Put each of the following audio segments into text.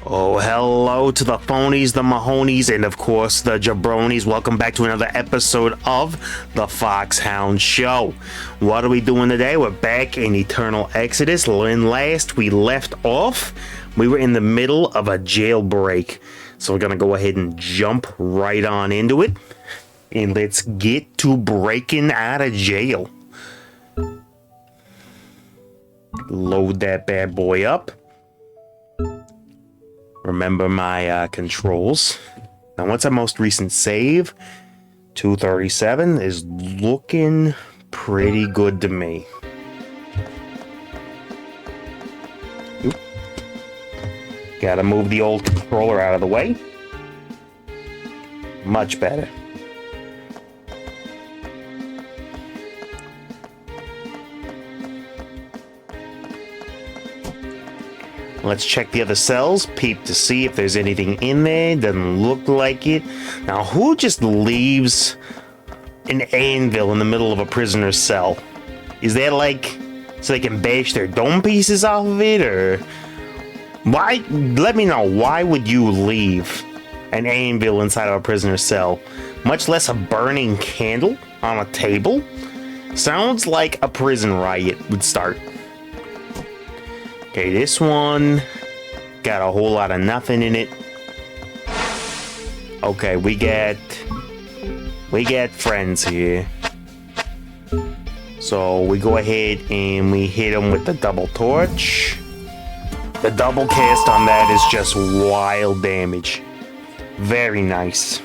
Oh, hello to the phonies, the Mahonies, and of course the jabronis. Welcome back to another episode of the Foxhound Show. What are we doing today? We're back in Eternal Exodus. When last we left off, we were in the middle of a jailbreak. So we're going to go ahead and jump right on into it. And let's get to breaking out of jail. Load that bad boy up. Remember my controls. Now, what's our most recent save? 237 is looking pretty good to me. Oop. Gotta move the old controller out of the way. Much better. Let's check the other cells, peep to see if there's anything in there. Doesn't look like it. Now, who just leaves an anvil in the middle of a prisoner's cell? Is that like so they can bash their dome pieces off of it, or why? Let me know. Why would you leave an anvil inside of a prisoner's cell? Much less a burning candle on a table. Sounds like a prison riot would start. Okay, this one got a whole lot of nothing in it. Okay, we get friends here. So we go ahead and we hit them with the double torch. The double cast on that is just wild damage. Very nice.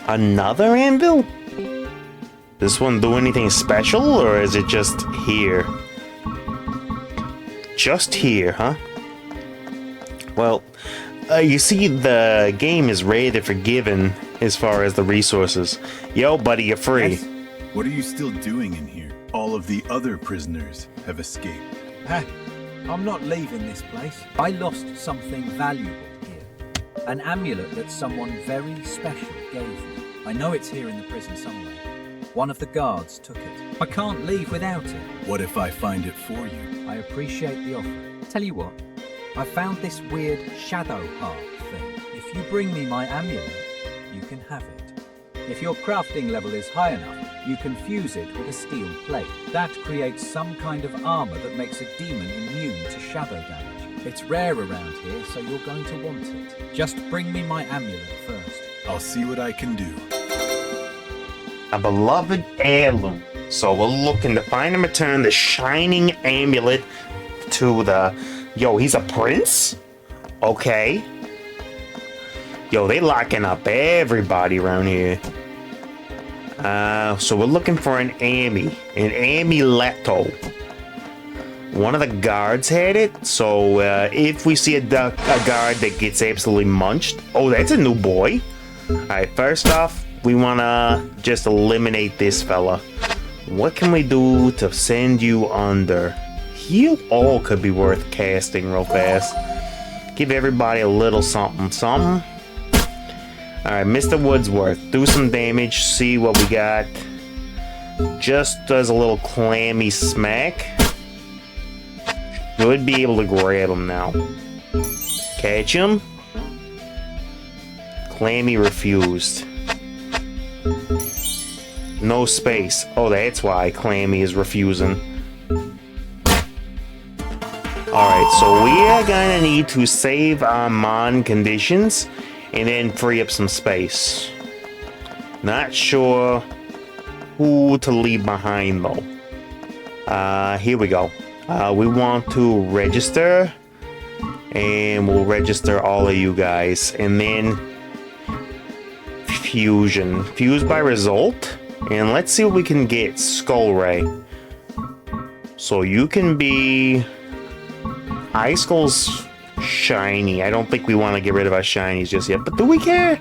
Another anvil? This one do anything special, or is it just here? Just here, huh? Well, you see, the game is rather forgiving as far as the resources. Yo, buddy, you're free. Yes. What are you still doing in here? All of the other prisoners have escaped. Hey, I'm not leaving this place. I lost something valuable here. An amulet that someone very special gave me. I know it's here in the prison somewhere. One of the guards took it. I can't leave without it. What if I find it for you? I appreciate the offer. Tell you what, I found this weird shadow heart thing. If you bring me my amulet, you can have it. If your crafting level is high enough, you can fuse it with a steel plate. That creates some kind of armor that makes a demon immune to shadow damage. It's rare around here, so you're going to want it. Just bring me my amulet first. I'll see what I can do. A beloved heirloom. So we're looking to find and return the shining amulet to the... Yo, he's a prince? Okay. Yo, they locking up everybody around here. So we're looking for an amuleto. One of the guards had it, so if we see a guard that gets absolutely munched... Oh, that's a new boy. Alright, first off, we want to just eliminate this fella. What can we do to send you under? Heal all could be worth casting real fast. Give everybody a little something. Alright, Mr. Woodsworth. Do some damage. See what we got. Just does a little clammy smack. Should be able to grab him now. Catch him. Clammy refused. No space. Oh, that's why Clammy is refusing. Alright, so we are gonna need to save our mon conditions and then free up some space. Not sure who to leave behind though. Here we go. We want to register, and we'll register all of you guys, and then fusion. Fuse by result. And let's see what we can get. Skull Ray. So you can be... Ice Skull's shiny. I don't think we want to get rid of our shinies just yet. But do we care?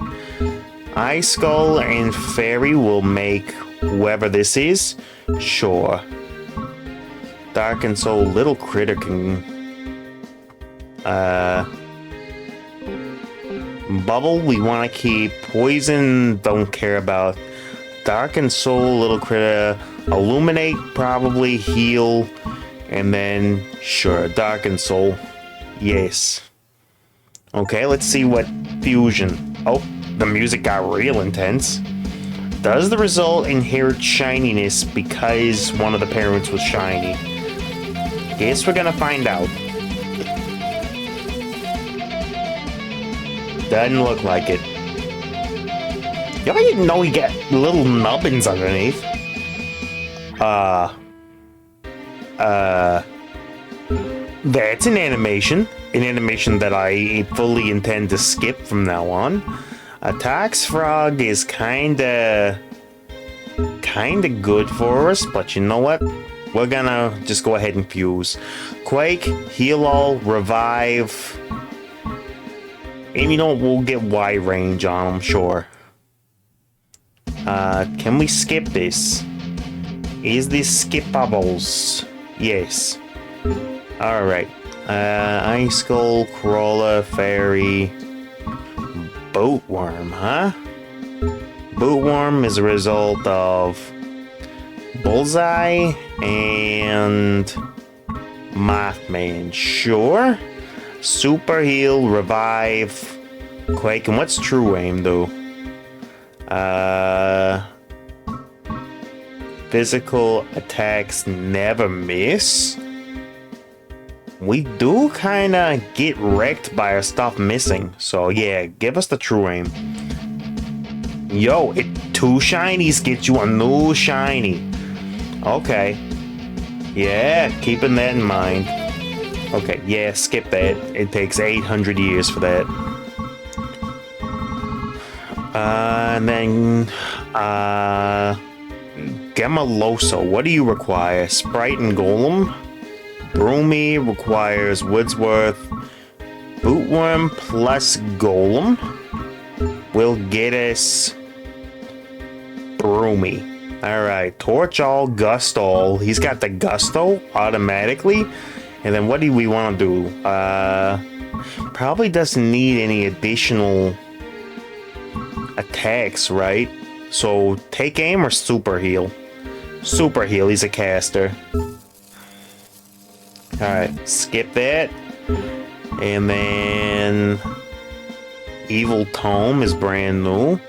Ice Skull and Fairy will make whoever this is. Sure. Dark and Soul. Little Critter can... Bubble we want to keep. Poison don't care about. Dark and Soul, Little Critter, Illuminate, probably Heal, And then, sure, Darkened Soul. Yes. Okay, let's see what fusion. Oh, the music got real intense. Does the result inherit shininess because one of the parents was shiny? Guess we're gonna find out. Doesn't look like it. Y'all didn't know he got little nubbins underneath. That's an animation. An animation that I fully intend to skip from now on. Tax Frog is kinda good for us, but you know what? We're gonna just go ahead and fuse. Quake, heal all, revive. And you know what? We'll get wide range on them, sure. Can we skip this? Is this skipables? Yes. Alright. Ice Skull, Crawler, Fairy, Bootworm, huh? Bootworm is a result of Bullseye and Mothman, sure. Super Heal, Revive, Quake, and what's True Aim do? Physical attacks never miss. We do kinda get wrecked by our stuff missing, so yeah, give us the True Aim. Yo, 2 shinies get you a new shiny. Okay. Yeah, keeping that in mind. Okay, yeah, skip that. It takes 800 years for that. And then, Gemaloso, what do you require? Sprite and Golem? Broomy requires Woodsworth. Bootworm plus Golem will get us Broomy. Alright, Torch All, Gust All. He's got the Gusto automatically. And then what do we want to do? Probably doesn't need any additional attacks, right? So take aim or super heal? Super heal, he's a caster. Alright, skip that. And then Evil Tome is brand new.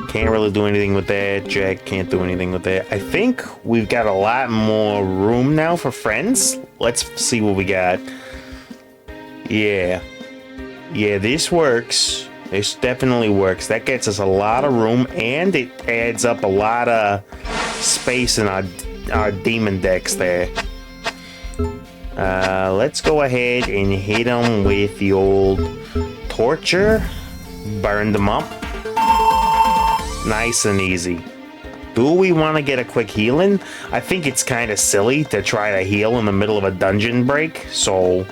Can't really do anything with that. Jack can't do anything with that. I think we've got a lot more room now for friends. Let's see what we got. Yeah. Yeah, this works. This definitely works. That gets us a lot of room, and it adds up a lot of space in our demon decks there. Let's go ahead and hit them with the old Torture. Burn them up. Nice and easy. Do we want to get a quick healing? I think it's kind of silly to try to heal in the middle of a dungeon break. So,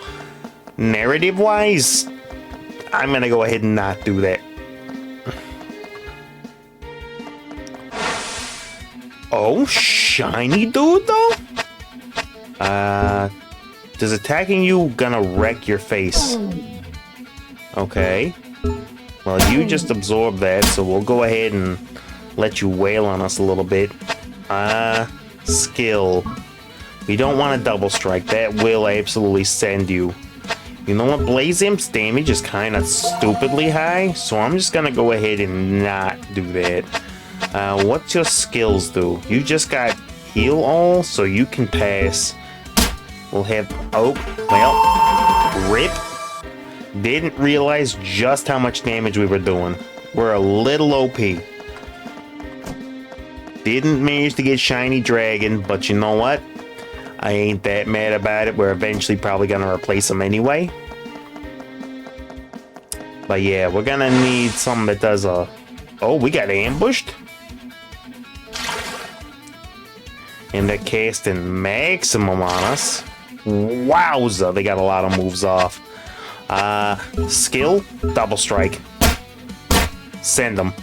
narrative-wise, I'm going to go ahead and not do that. Oh, shiny dude, though? Does attacking you gonna wreck your face? Okay. Well, you just absorb that, so we'll go ahead and let you wail on us a little bit. Skill. We don't want a double strike. That will absolutely send you. You know what? Blaze Imp's damage is kind of stupidly high, so I'm just gonna go ahead and not do that. What's your skills do? You just got heal all, so you can pass. We'll have... Oh, well, rip. Didn't realize just how much damage we were doing. We're a little OP. Didn't manage to get Shiny Dragon, but you know what? I ain't that mad about it. We're eventually probably gonna replace him anyway. But yeah, we're gonna need something that does a... Oh, we got ambushed? And they're casting maximum on us. Wowza, they got a lot of moves off. Skill, double strike. Send them.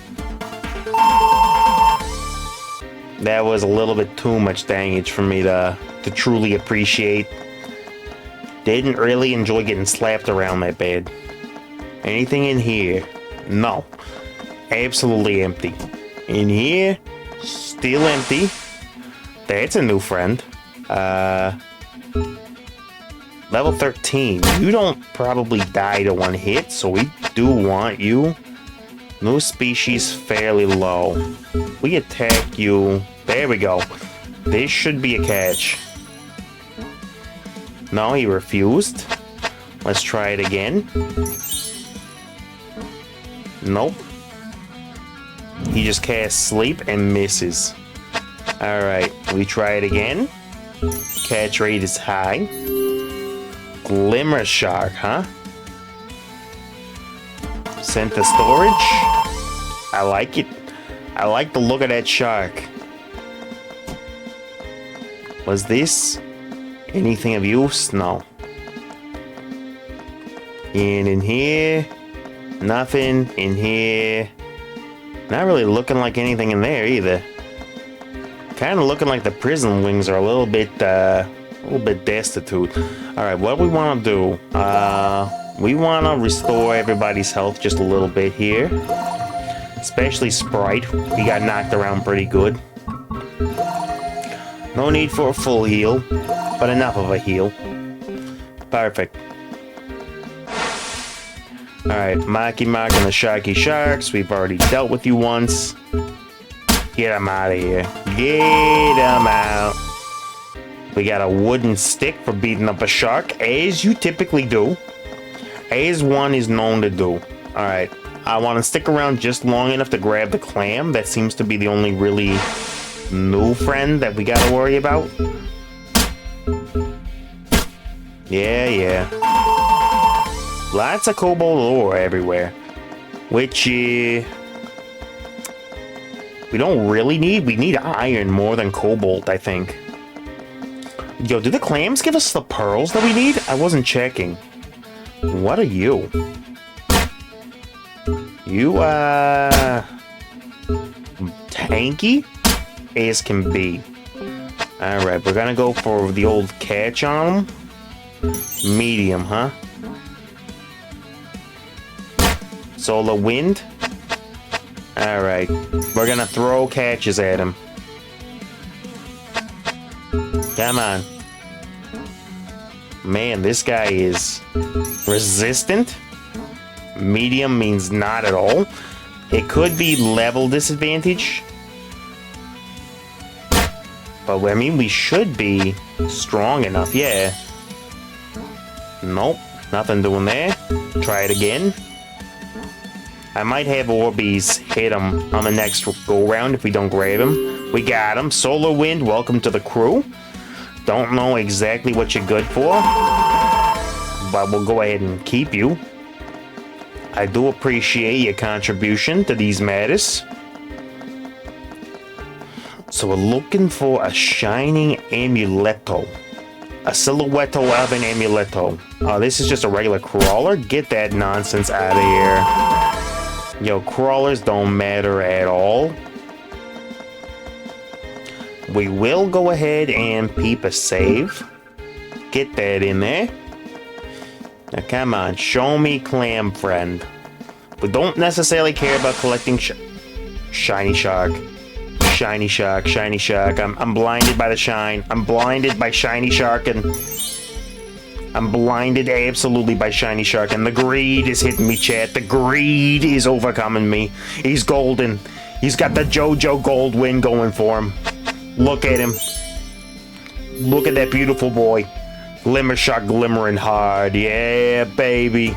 That was a little bit too much damage for me to truly appreciate. Didn't really enjoy getting slapped around that bad. Anything in here? No. Absolutely empty. In here? Still empty. That's a new friend. Level 13. You don't probably die to one hit, so we do want you. New species fairly low. We attack you. There we go. This should be a catch. No, he refused. Let's try it again. Nope. He just casts sleep and misses. Alright, we try it again. Catch rate is high. Glimmer shark, huh? Sent to storage. I like it. I like the look of that shark. Was this anything of use? No. And in here, nothing. In here, not really looking like anything in there either. Kind of looking like the prison wings are a little bit destitute. All right, what we want to do? We want to restore everybody's health just a little bit here, especially Sprite. He got knocked around pretty good. No need for a full heal, but enough of a heal. Perfect. Alright, Maki Mark and the Sharky Sharks. We've already dealt with you once. Get them out of here. Get them out. We got a wooden stick for beating up a shark, as you typically do. As one is known to do. Alright, I want to stick around just long enough to grab the clam. That seems to be the only really new friend that we gotta worry about. Yeah. Lots of kobold ore everywhere. Which, we don't really need. We need iron more than cobalt, I think. Yo, do the clams give us the pearls that we need? I wasn't checking. What are you? You, tanky? As can be. Alright, we're gonna go for the old catch on him. Medium, huh? Solar wind. Alright, we're gonna throw catches at him. Come on. Man, this guy is resistant. Medium means not at all. It could be level disadvantage. But, I mean, we should be strong enough, yeah. Nope, nothing doing there. Try it again. I might have Orbeez hit him on the next go-round if we don't grab him. We got him. Solar Wind, welcome to the crew. Don't know exactly what you're good for, but we'll go ahead and keep you. I do appreciate your contribution to these matters. So we're looking for a shining amuleto. A silhouetto of an amuleto. Oh, this is just a regular crawler? Get that nonsense out of here. Yo, crawlers don't matter at all. We will go ahead and peep a save. Get that in there. Now come on, show me clam friend. We don't necessarily care about collecting shiny shark. Shiny shark, shiny shark. I'm blinded by the shine. I'm blinded by shiny shark, and I'm blinded absolutely by shiny shark, and the greed is hitting me, chat. The greed is overcoming me. He's golden. He's got the JoJo Goldwyn going for him. Look at him. Look at that beautiful boy. Glimmer shark glimmering hard. Yeah, baby.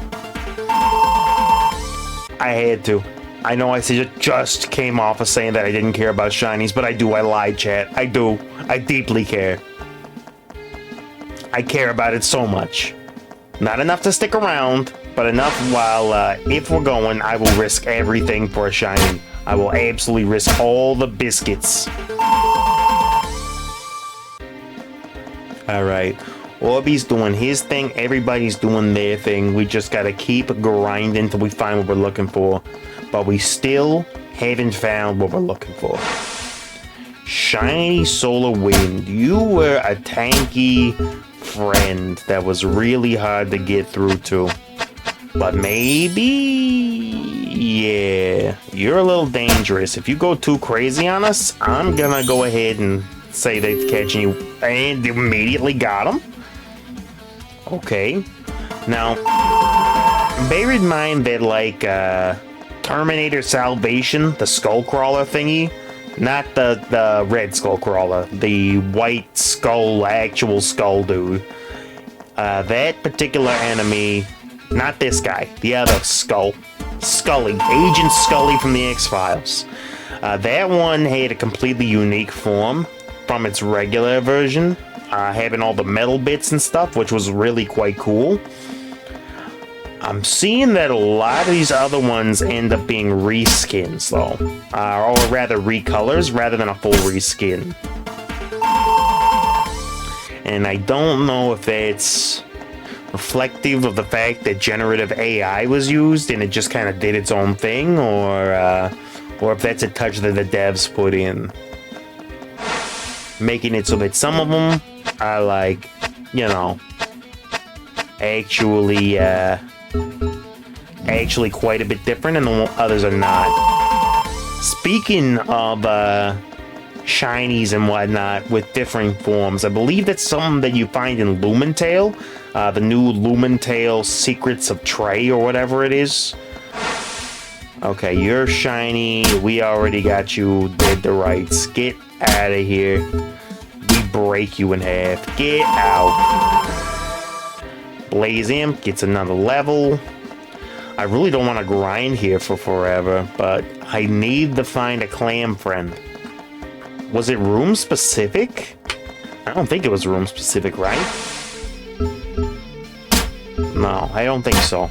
I had to. I know I just came off of saying that I didn't care about shinies, but I do. I lied, chat. I do. I deeply care. I care about it so much. Not enough to stick around, but enough while, if we're going, I will risk everything for a shiny. I will absolutely risk all the biscuits. Alright. Orbeez doing his thing. Everybody's doing their thing. We just gotta keep grinding till we find what we're looking for. But we still haven't found what we're looking for. Shiny Solar Wind. You were a tanky friend that was really hard to get through to. But maybe... yeah. You're a little dangerous. If you go too crazy on us, I'm gonna go ahead and say they're catching you. And immediately got him. Okay. Now, bear in mind that, like, Terminator Salvation, the Skullcrawler thingy, not the red Skullcrawler, the white skull, actual skull dude. That particular enemy, not this guy, the other Scully, Agent Scully from the X-Files. That one had a completely unique form from its regular version, having all the metal bits and stuff, which was really quite cool. I'm seeing that a lot of these other ones end up being reskins, though, or rather recolors, rather than a full reskin. And I don't know if it's reflective of the fact that generative AI was used and it just kind of did its own thing, or if that's a touch that the devs put in, making it so that some of them are like, you know, actually quite a bit different, and the others are not. Speaking of shinies and whatnot with different forms, I believe that's something that you find in Lumentale, the new Lumentale Secrets of Trey or whatever it is. Okay, you're shiny. We already got you dead to rights. Get out of here. We break you in half. Get out. Blaze Imp gets another level. I really don't want to grind here for forever, but I need to find a clam friend. Was it room specific? I don't think it was room specific, right? No, I don't think so.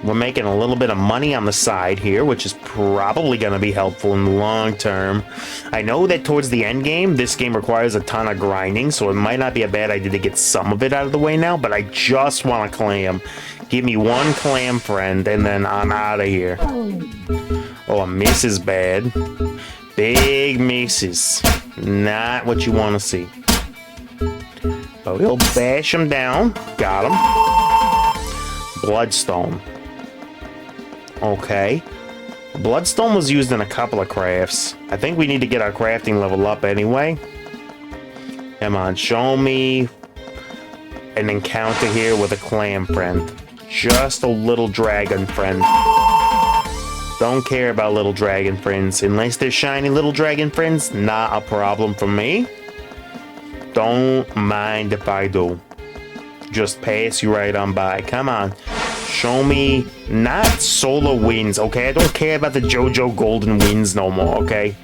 We're making a little bit of money on the side here, which is probably going to be helpful in the long term. I know that towards the end game, this game requires a ton of grinding, so it might not be a bad idea to get some of it out of the way now, but I just want a clam. Give me one clam friend, and then I'm out of here. Oh, a miss is bad. Big misses. Not what you want to see. But we'll bash him down. Got him. Bloodstone. Okay. Bloodstone was used in a couple of crafts. I think we need to get our crafting level up anyway. Come on, show me an encounter here with a clam friend. Just a little dragon friend. Don't care about little dragon friends. Unless they're shiny little dragon friends, not a problem for me. Don't mind if I do. Just pass you right on by. Come on. Show me not solar winds, okay? I don't care about the JoJo golden winds no more, okay?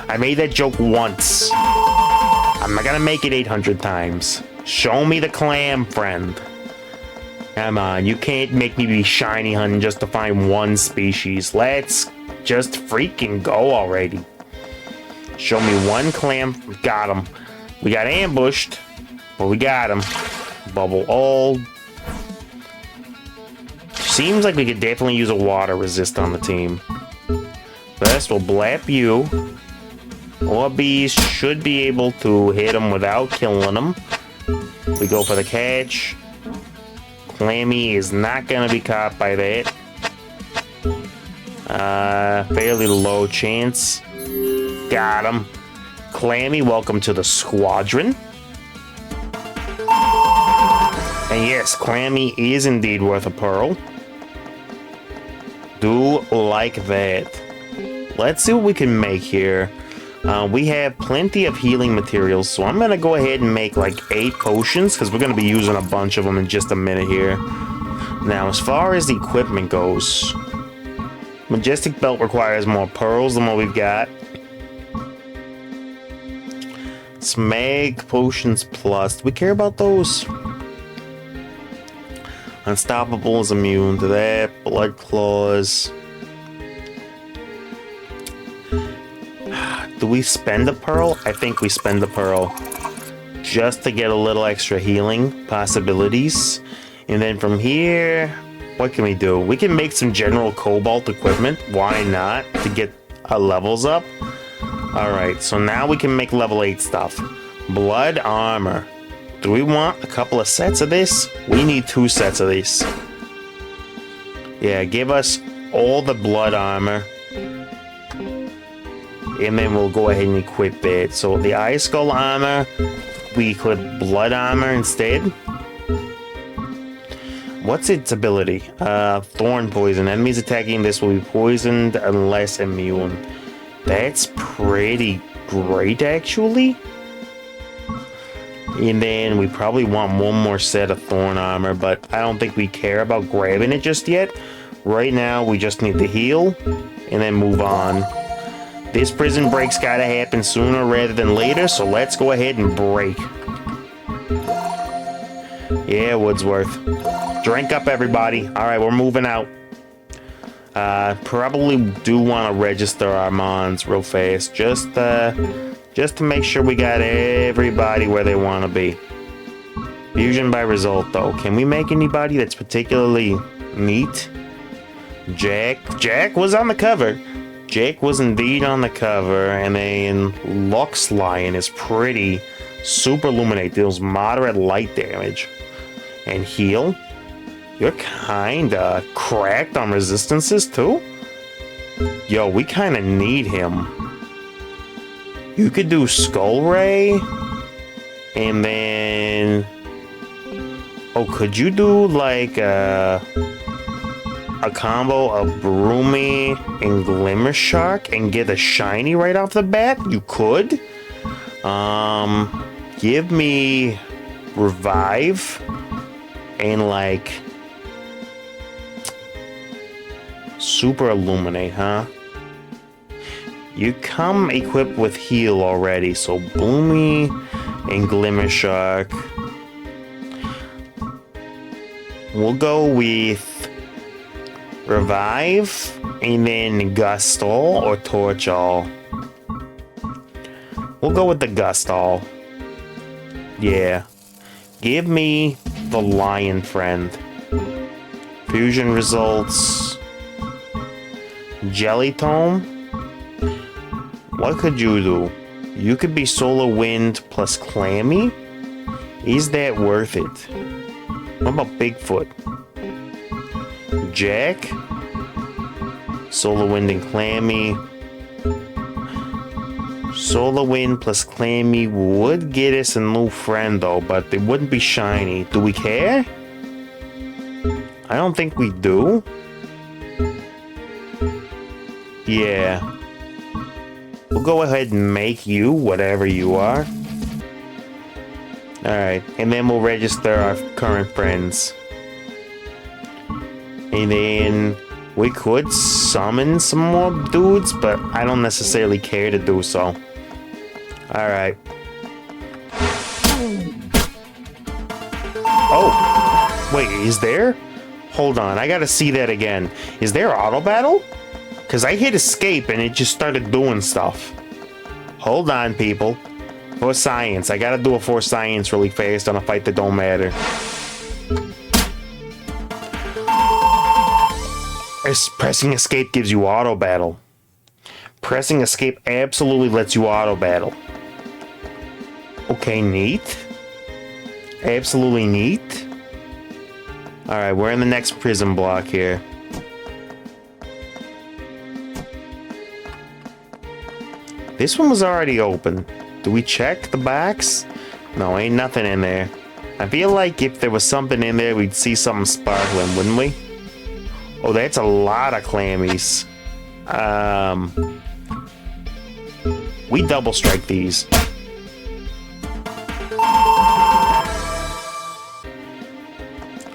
I made that joke once. I'm not gonna make it 800 times. Show me the clam friend. Come on, you can't make me be shiny hunting just to find one species. Let's just freaking go already. Show me one clam. Got him. We got ambushed, but we got him. Bubble all. Seems like we could definitely use a water resist on the team. First, we'll blap you. Orbeez should be able to hit him without killing him. We go for the catch. Clammy is not going to be caught by that. Fairly low chance. Got him. Clammy, welcome to the squadron. And yes, Clammy is indeed worth a pearl. Do like that. Let's see what we can make here. We have plenty of healing materials, so I'm going to go ahead and make like 8 potions, because we're going to be using a bunch of them in just a minute here. Now, as far as the equipment goes, Majestic Belt requires more pearls than what we've got. Smeg Potions Plus. Do we care about those? Unstoppable is immune to that. Blood Claws. Do we spend a pearl? I think we spend a pearl. Just to get a little extra healing possibilities. And then from here, what can we do? We can make some general cobalt equipment. Why not? To get our levels up. Alright, so now we can make level 8 stuff. Blood armor. Do we want a couple of sets of this? We need 2 sets of this. Yeah, give us all the blood armor. and then we'll go ahead and equip it. So the Ice Skull armor, we equip Blood armor instead. What's its ability? Thorn poison. Enemies attacking this will be poisoned unless immune. That's pretty great, actually. And then we probably want one more set of Thorn armor, but I don't think we care about grabbing it just yet. Right now, we just need to heal and then move on. This prison break's gotta happen sooner rather than later, so let's go ahead and break. Yeah, Woodsworth. Drink up, everybody. Alright, we're moving out. Probably do want to register our mons real fast, just to make sure we got everybody where they want to be. Fusion by result, though. Can we make anybody that's particularly neat? Jack was on the cover. Jack was indeed on the cover, and then Lux Lion is pretty super illuminate, deals moderate light damage. And heal? You're kinda cracked on resistances too? Yo, we kinda need him. You could do Skull Ray, and then... Oh, could you do like a combo of Broomy and Glimmer Shark and get a shiny right off the bat? You could. Give me Revive and like Super Illuminate, huh? You come equipped with Heal already, so Bloomy and Glimmer Shark. We'll go with Revive and then Gust All or Torch All. We'll go with the Gust All. Yeah. Give me the Lion Friend. Fusion results. Jelly Tome. What could you do? You could be Solar Wind plus Clammy. Is that worth it? What about Bigfoot? Jack? Solar Wind and Clammy. Solar Wind plus Clammy would get us a new friend though, but it wouldn't be shiny. Do we care? I don't think we do. Yeah. We'll go ahead and make you whatever you are. Alright, and then we'll register our current friends. And then we could summon some more dudes, but I don't necessarily care to do so. Alright. Oh! Wait, is there? Hold on, I gotta see that again. Is there auto battle? Because I hit escape and it just started doing stuff. Hold on, people. For science. I gotta do it for science really fast on a fight that don't matter. Pressing escape gives you auto battle. Pressing escape absolutely lets you auto battle. Okay, neat. Absolutely neat. Alright, we're in the next prison block here. This one was already open. Do we check the box? No, ain't nothing in there. I feel like if there was something in there, we'd see something sparkling, wouldn't we? Oh, that's a lot of clammies. We double strike these.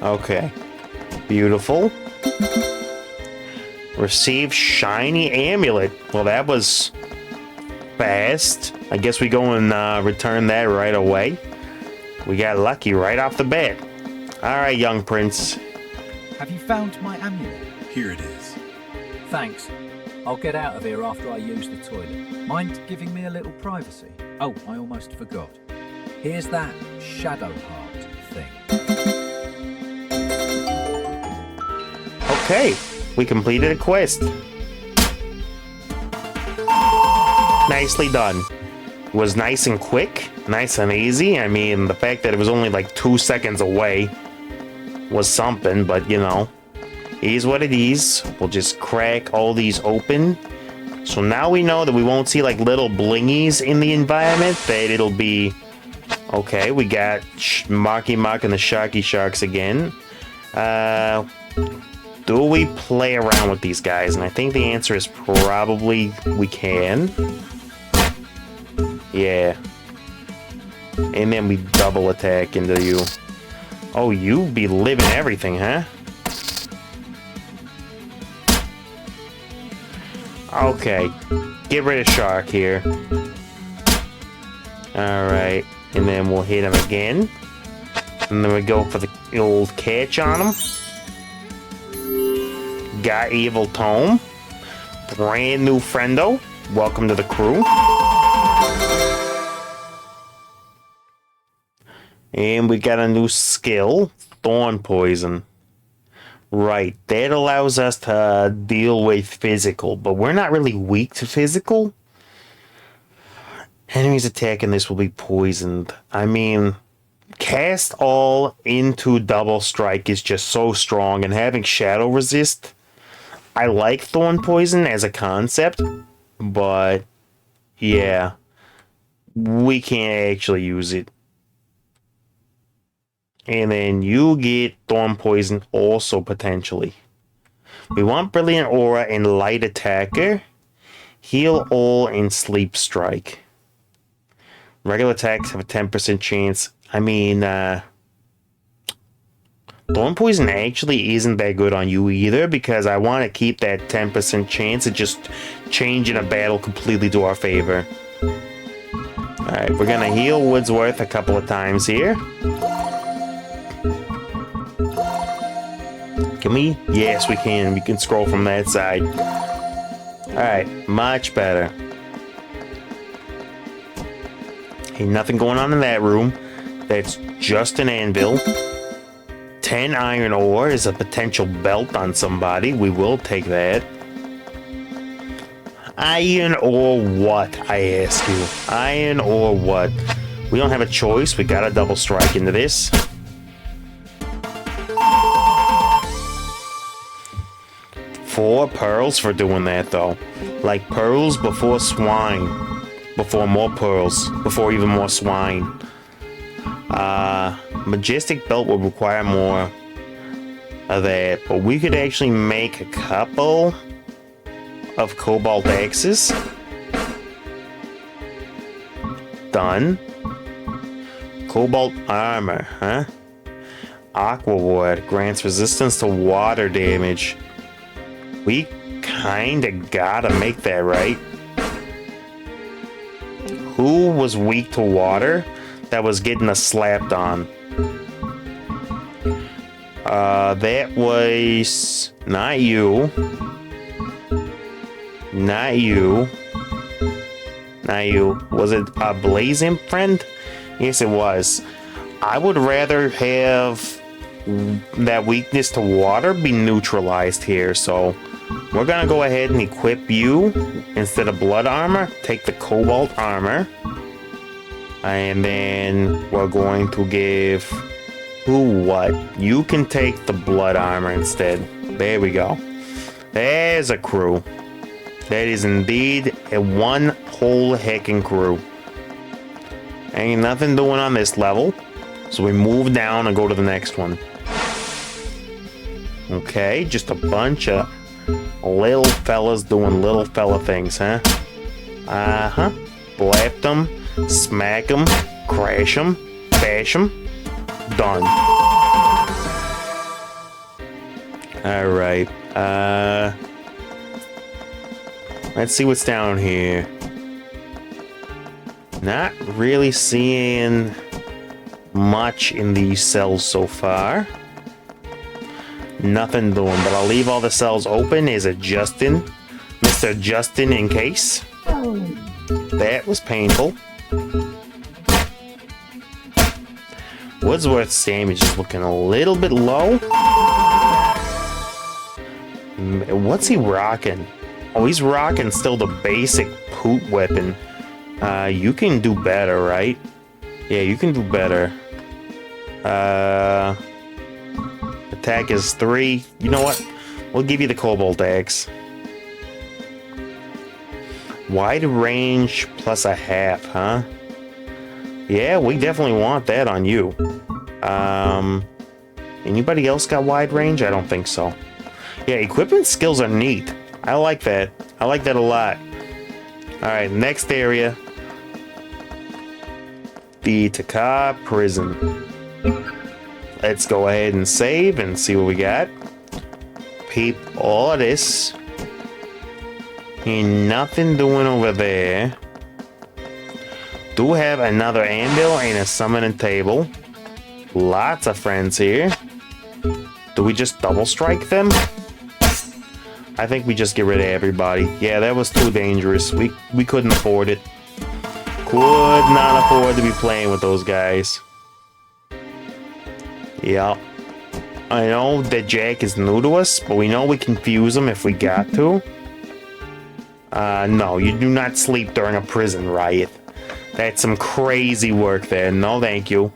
Okay. Beautiful. Receive shiny amulet. Well, that was fast. I guess we go and return that right away. We got lucky right off the bat. Alright, young prince. Have you found my amulet? Here it is. Thanks. I'll get out of here after I use the toilet. Mind giving me a little privacy? Oh, I almost forgot. Here's that shadow heart thing. Okay, we completed a quest. Nicely done. It was nice and quick, nice and easy. I mean, the fact that it was only like 2 seconds away was something, but you know, it is what it is. We'll just crack all these open So now we know that we won't see like little blingies in the environment, that it'll be... Okay, we got Marky Mark and the Sharky Sharks again. Do we play around with these guys? And I think the answer is probably we can. Yeah. And then we double attack into you. Oh, you be living everything, huh? Okay. Get rid of Shark here. Alright. And then we'll hit him again. And then we go for the old catch on him. Got Evil Tome. Brand new friendo. Welcome to the crew. And we got a new skill. Thorn Poison. Right. That allows us to deal with physical. But we're not really weak to physical. Enemies attacking this will be poisoned. I mean, cast all into double strike is just so strong, and having shadow resist, I like thorn poison as a concept, but yeah, we can't actually use it. And then you get thorn poison also potentially. We want brilliant aura and light attacker, heal all, and sleep strike. Regular attacks have a 10% chance. I mean, Thorn Poison actually isn't that good on you either, because I want to keep that 10% chance of just changing a battle completely to our favor. Alright, we're gonna heal Woodsworth a couple of times here. Can we? Yes, we can. We can scroll from that side. Alright, much better. Ain't nothing going on in that room. That's just an anvil. 10 iron ore is a potential belt on somebody. We will take that. Iron ore what, I ask you? Iron ore what? We don't have a choice. We gotta double strike into this. Four pearls for doing that, though. Like pearls before swine. Before more pearls. Before even more swine. Majestic belt would require more of that. But we could actually make a couple of cobalt axes. Done. Cobalt armor, huh? Aqua ward grants resistance to water damage. We kinda gotta make that, right? Who was weak to water that was getting us slapped on? That was not you. Not you. Not you. Was it a Blazing Friend? Yes, it was. I would rather have that weakness to water be neutralized here, so we're gonna go ahead and equip you instead of blood armor. Take the cobalt armor, and then we're going to give who what? You can take the blood armor instead. There we go. There's a crew. That is indeed a one whole heckin' crew. Ain't nothing doing on this level, so we move down and go to the next one. Okay, just a bunch of little fellas doing little fella things, huh? Uh-huh. Blap them, smack them, crash them, bash them. Done. Alright. Let's see what's down here. Not really seeing much in these cells so far. Nothing doing, but I'll leave all the cells open. Is it Justin? Mr. Justin in case. That was painful. Woodsworth's damage is looking a little bit low. What's he rocking? Oh, he's rocking still the basic poot weapon. You can do better, right? Yeah, you can do better. Attack is 3. You know what? We'll give you the cobalt axe. Wide range plus a half, huh? Yeah, we definitely want that on you. Anybody else got wide range? I don't think so. Yeah, equipment skills are neat. I like that. I like that a lot. Alright, next area. The Taka prison. Let's go ahead and save and see what we got. Peep all of this. Ain't nothing doing over there. Do have another anvil and a summoning table. Lots of friends here. Do we just double strike them? I think we just get rid of everybody. Yeah, that was too dangerous. We couldn't afford it. Could not afford to be playing with those guys. Yeah. I know that Jack is new to us, but we know we can fuse him if we got to. No, you do not sleep during a prison riot. That's some crazy work there. No, thank you.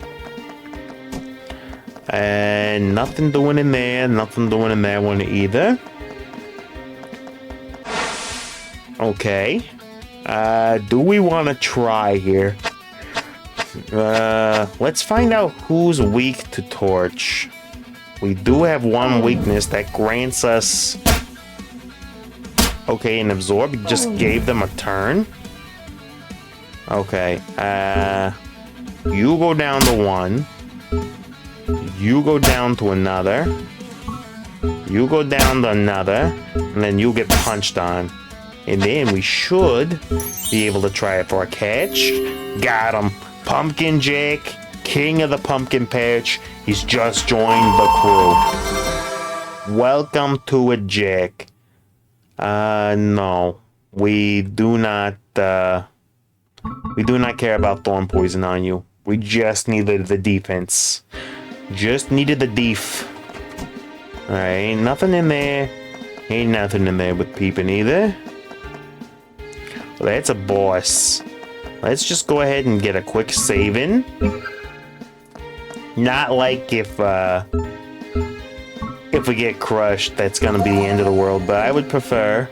And nothing doing in there. Nothing doing in that one either. Okay. Do we want to try here? Let's find out who's weak to torch. We do have one weakness that grants us... Okay, an absorb. Just gave them a turn. Okay. You go down to one. You go down to another. You go down to another. And then you get punched on. And then we should be able to try it for a catch. Got him. Pumpkin Jack, king of the pumpkin patch. He's just joined the crew. Welcome to it, Jack. No. We do not care about thorn poison on you. We just needed the defense. Just needed the def. Alright, ain't nothing in there. Ain't nothing in there with peeping either. Well, that's a boss. Let's just go ahead and get a quick save in. Not like if we get crushed, that's gonna be the end of the world, but I would prefer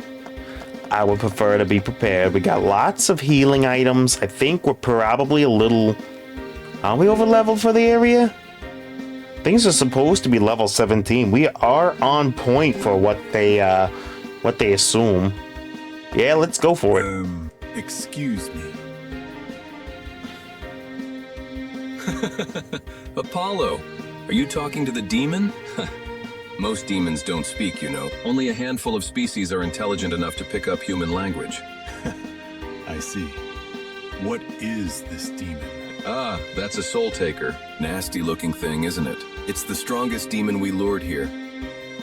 to be prepared. We got lots of healing items. I think we're probably a little... Are we over leveled for the area? Things are supposed to be level 17. We are on point for what they assume. Yeah, let's go for it. Excuse me. Apollo, are you talking to the demon? Most demons don't speak, you know. Only a handful of species are intelligent enough to pick up human language. I see. What is this demon? Ah, that's a soul taker. Nasty looking thing, isn't it? It's the strongest demon we lured here.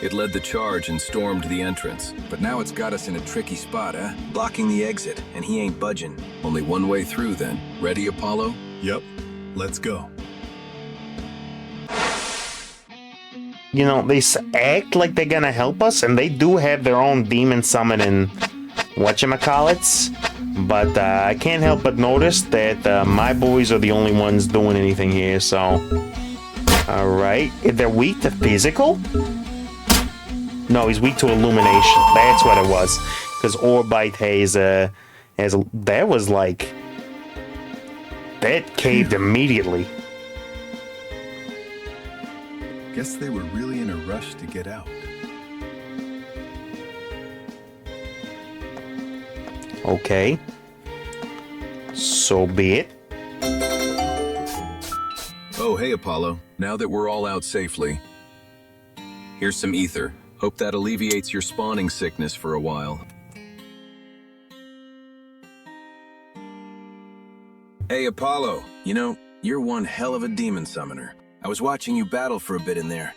It led the charge and stormed the entrance. But now it's got us in a tricky spot, huh? Blocking the exit, and he ain't budging. Only one way through then. Ready, Apollo? Yep. Let's go. You know, they act like they're gonna help us, and they do have their own demon summoning whatchamacallits. But I can't help but notice that my boys are the only ones doing anything here, so... Alright. They're weak to physical? No, he's weak to illumination. That's what it was. Because Orbite has that was like... That caved immediately. Guess they were really in a rush to get out. Okay. So be it. Oh, hey, Apollo. Now that we're all out safely, here's some ether. Hope that alleviates your spawning sickness for a while. Hey, Apollo, you know, you're one hell of a demon summoner. I was watching you battle for a bit in there.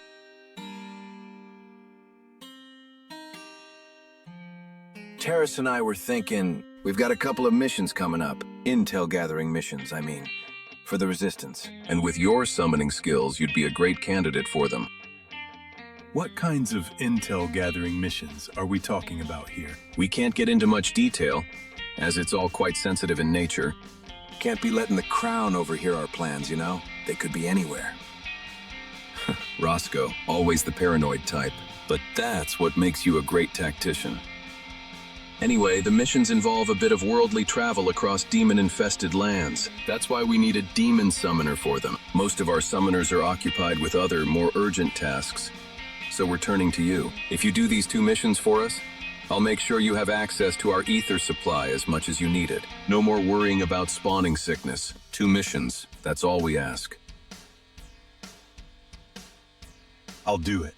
Terrace and I were thinking, we've got a couple of missions coming up. Intel gathering missions, I mean, for the Resistance. And with your summoning skills, you'd be a great candidate for them. What kinds of intel gathering missions are we talking about here? We can't get into much detail, as it's all quite sensitive in nature. Can't be letting the Crown overhear our plans, you know? They could be anywhere. Roscoe, always the paranoid type. But that's what makes you a great tactician. Anyway, the missions involve a bit of worldly travel across demon-infested lands. That's why we need a demon summoner for them. Most of our summoners are occupied with other, more urgent tasks. So we're turning to you. If you do these 2 missions for us, I'll make sure you have access to our ether supply as much as you need it. No more worrying about spawning sickness. 2 missions, that's all we ask. I'll do it.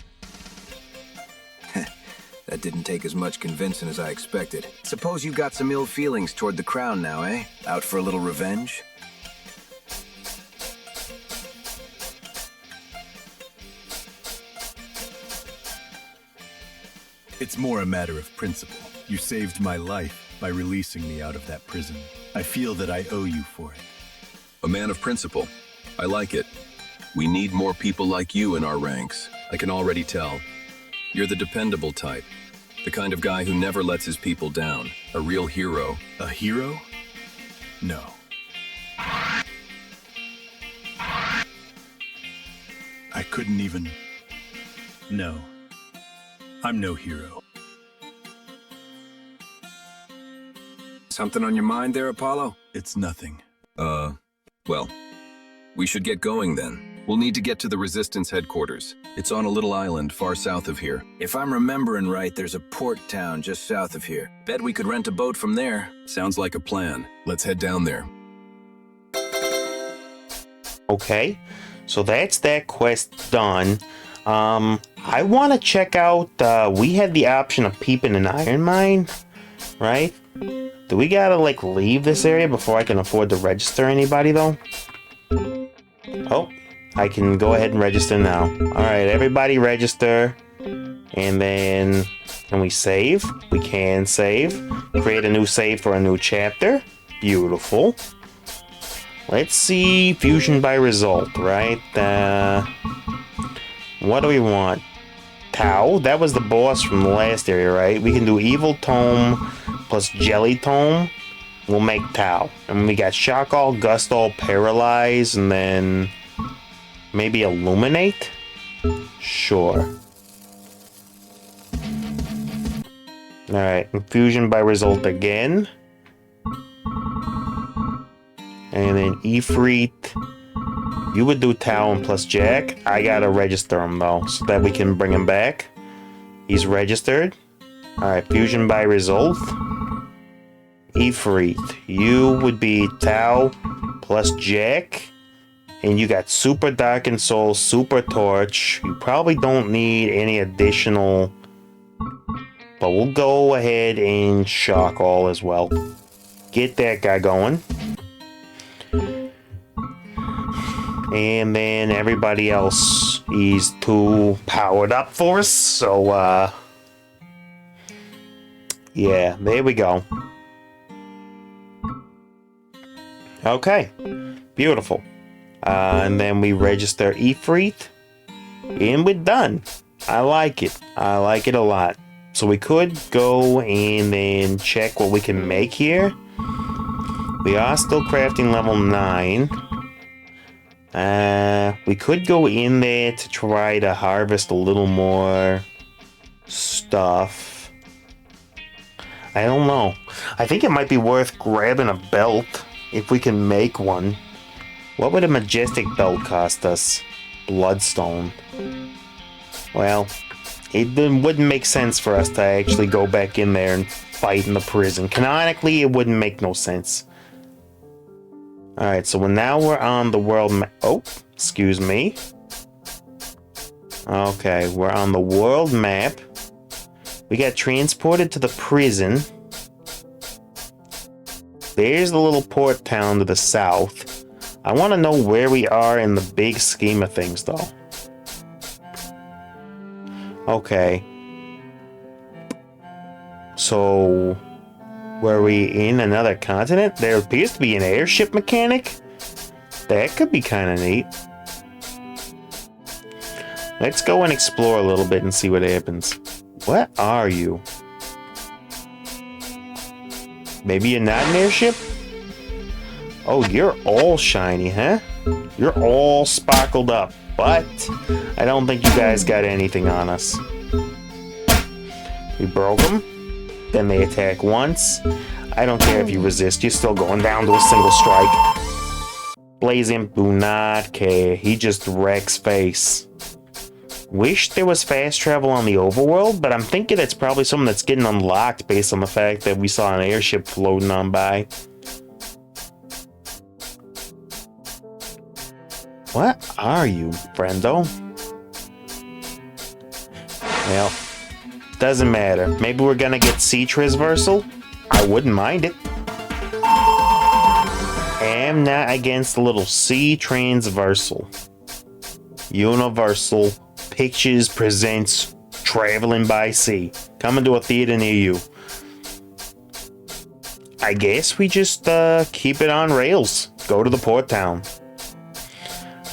That didn't take as much convincing as I expected. Suppose you got some ill feelings toward the crown now, eh? Out for a little revenge? It's more a matter of principle. You saved my life by releasing me out of that prison. I feel that I owe you for it. A man of principle. I like it. We need more people like you in our ranks. I can already tell. You're the dependable type. The kind of guy who never lets his people down. A real hero. A hero? No. I couldn't even... No. I'm no hero. Something on your mind there, Apollo? It's nothing. Well, we should get going then. We'll need to get to the Resistance headquarters. It's on a little island far south of here. If I'm remembering right, there's a port town just south of here. Bet we could rent a boat from there. Sounds like a plan. Let's head down there. Okay, so that's that quest done. I want to check out, we had the option of peeping an iron mine, right? Do we gotta, like, leave this area before I can afford to register anybody, though? Oh, I can go ahead and register now. Alright, everybody register. And then, can we save? We can save. Create a new save for a new chapter. Beautiful. Let's see, fusion by result, right? What do we want? Tau, that was the boss from the last area, right? We can do Evil Tome plus Jelly Tome. We'll make Tau. And we got Shock All, Gust All, Paralyze, and then maybe Illuminate? Sure. Alright, Infusion by result again. And then Ifrit. You would do Tau and plus Jack. I gotta register him though, so that we can bring him back. He's registered. Alright, Fusion by result. Ifrit. You would be Tau plus Jack. And you got Super Darkened Soul, Super Torch. You probably don't need any additional. But we'll go ahead and Shock All as well. Get that guy going. And then everybody else is too powered up for us. So, yeah, there we go. Okay, beautiful. And then we register Ifrit. And we're done. I like it. I like it a lot. So we could go and then check what we can make here. We are still crafting level 9. We could go in there to try to harvest a little more stuff. I don't know. I think it might be worth grabbing a belt if we can make one. What would a majestic belt cost us? Bloodstone. Well, it wouldn't make sense for us to actually go back in there and fight in the prison. Canonically, it wouldn't make no sense. Alright, so now we're on the world map. Oh, excuse me. Okay, we're on the world map. We got transported to the prison. There's the little port town to the south. I want to know where we are in the big scheme of things, though. Okay. So, were we in another continent? There appears to be an airship mechanic. That could be kind of neat. Let's go and explore a little bit and see what happens. What are you? Maybe you're not an airship? Oh, you're all shiny, huh? You're all sparkled up. But I don't think you guys got anything on us. We broke them. Then they attack once. I don't care if you resist, you're still going down to a single strike. Blaze Imp do not care, he just wrecks face. Wish there was fast travel on the overworld, but I'm thinking it's probably something that's getting unlocked based on the fact that we saw an airship floating on by. What are you, friendo? Well, doesn't matter. Maybe we're gonna get sea transversal? I wouldn't mind it. Am not against a little sea transversal. Universal Pictures presents Traveling by Sea. Coming to a theater near you. I guess we just keep it on rails. Go to the port town.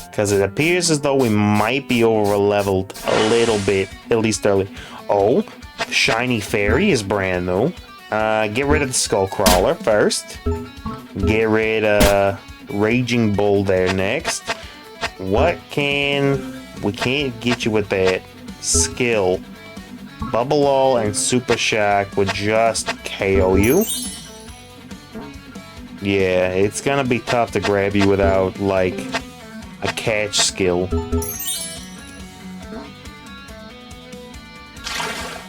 Because it appears as though we might be over-leveled a little bit, at least early. Oh, Shiny Fairy is brand new. Get rid of the Skull Crawler first. Get rid of Raging Bull there next. What can... We can't get you with that skill. Bubble All and Super Shock would just KO you. Yeah, it's gonna be tough to grab you without, like, a catch skill.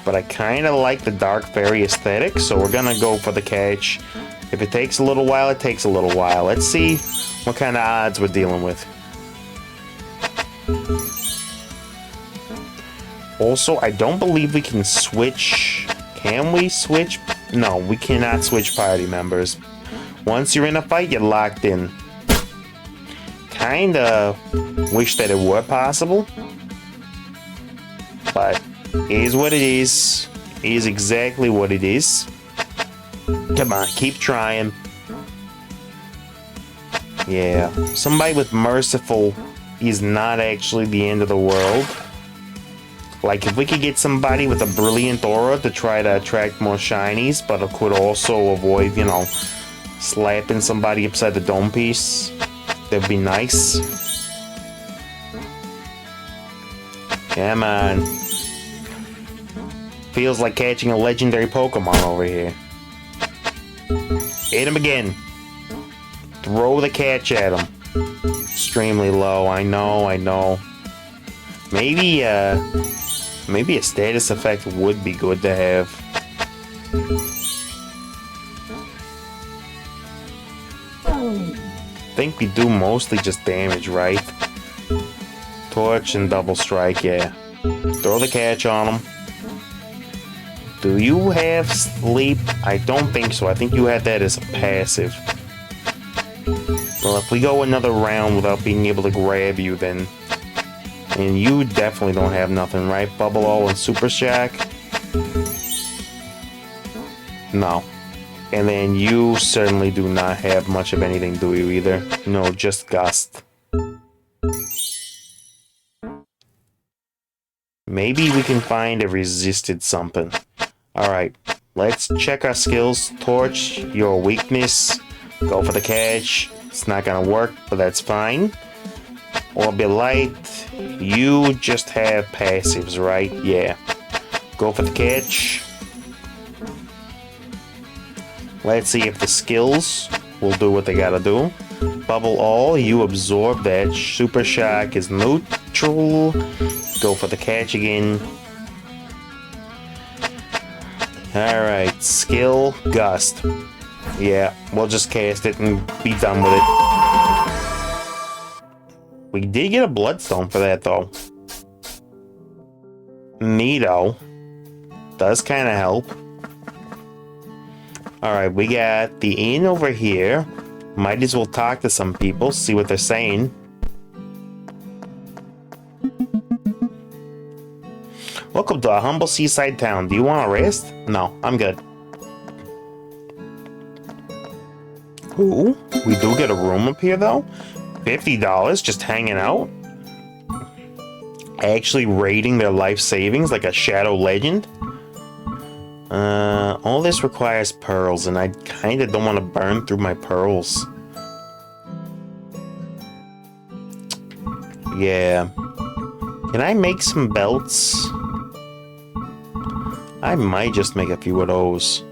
But I kind of like the Dark Fairy aesthetic, so we're gonna go for the catch. If it takes a little while, it takes a little while. Let's see what kind of odds we're dealing with. Also, I don't believe we can switch. Can we switch? No, we cannot switch party members. Once you're in a fight, you're locked in. Kinda wish that it were possible. But it is what it is. It is exactly what it is. Come on, keep trying. Yeah, somebody with Merciful is not actually the end of the world. Like, if we could get somebody with a Brilliant Aura to try to attract more shinies, but it could also avoid, you know, slapping somebody upside the dome piece, that'd be nice. Come on. Feels like catching a legendary Pokemon over here. Hit him again. Throw the catch at him. Extremely low, I know. Maybe a status effect would be good to have. I think we do mostly just damage, right? Torch and double strike, yeah. Throw the catch on him. Do you have sleep? I don't think so. I think you had that as a passive. Well, if we go another round without being able to grab you, then... And you definitely don't have nothing, right? Bubble All and Super Shock? No. And then you certainly do not have much of anything, do you, either? No, just Gust. Maybe we can find a resisted something. Alright, let's check our skills. Torch, your weakness. Go for the catch. It's not gonna work, but that's fine. Orbital Light, you just have passives, right? Yeah. Go for the catch. Let's see if the skills will do what they gotta do. Bubble All, you absorb that. Super Shock is neutral. Go for the catch again. Alright, skill, Gust. Yeah, we'll just cast it and be done with it. We did get a Bloodstone for that, though. Neato. Does kind of help. Alright, we got the inn over here. Might as well talk to some people, see what they're saying. Welcome to a humble seaside town. Do you want a rest? No, I'm good. Ooh, we do get a room up here, though. $50 just hanging out. Actually raiding their life savings like a Shadow Legend. All this requires pearls, and I kind of don't want to burn through my pearls. Yeah. Can I make some belts? I might just make a few of those.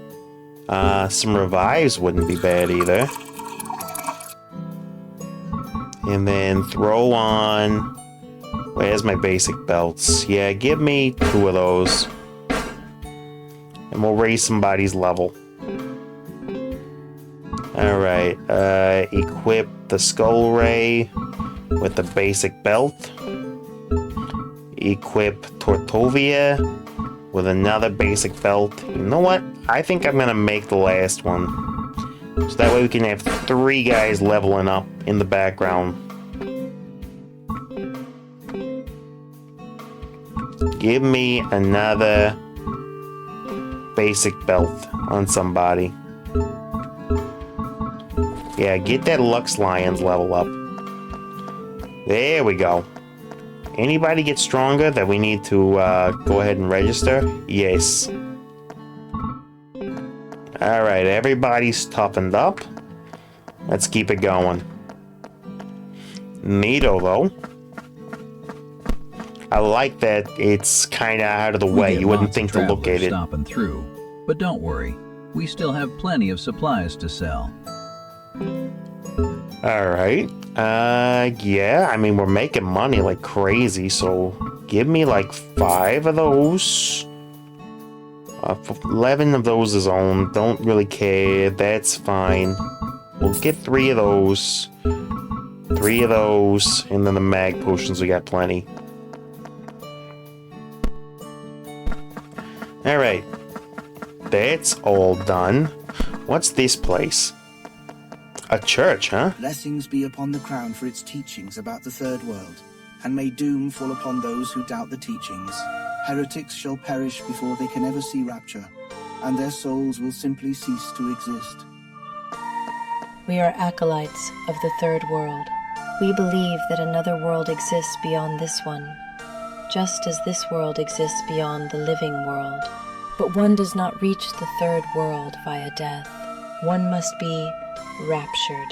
Some revives wouldn't be bad either. And then throw on... Where's my basic belts? Yeah, give me 2 of those. And we'll raise somebody's level. Alright, equip the Skull Ray with the basic belt. Equip Tortovia with another basic belt. You know what? I think I'm gonna make the last one. So that way we can have 3 guys leveling up in the background. Give me another basic belt on somebody. Yeah, get that Lux Lion's level up. There we go. Anybody get stronger that we need to go ahead and register? Yes. Alright, everybody's toughened up. Let's keep it going. Neato, though. I like that it's kind of out of the way. You wouldn't think to look at it. Stopping through, but don't worry. We still have plenty of supplies to sell. Alright. Yeah, I mean, we're making money like crazy, so give me like 5 of those. 11 of those is owned. Don't really care. That's fine. We'll get 3 of those. 3 of those. And then the mag potions, we got plenty. Alright. That's all done. What's this place? A church, huh? Blessings be upon the crown for its teachings about the third world, and may doom fall upon those who doubt the teachings. Heretics shall perish before they can ever see rapture, and their souls will simply cease to exist. We are acolytes of the third world. We believe that another world exists beyond this one, just as this world exists beyond the living world. But one does not reach the third world via death. One must be raptured.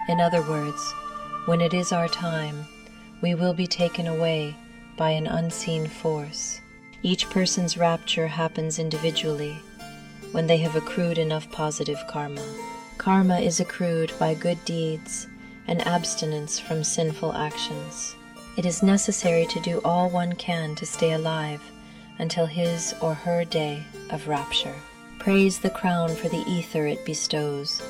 In other words, when it is our time, we will be taken away by an unseen force. Each person's rapture happens individually when they have accrued enough positive karma. Karma is accrued by good deeds and abstinence from sinful actions. It is necessary to do all one can to stay alive until his or her day of rapture. Praise the crown for the ether it bestows,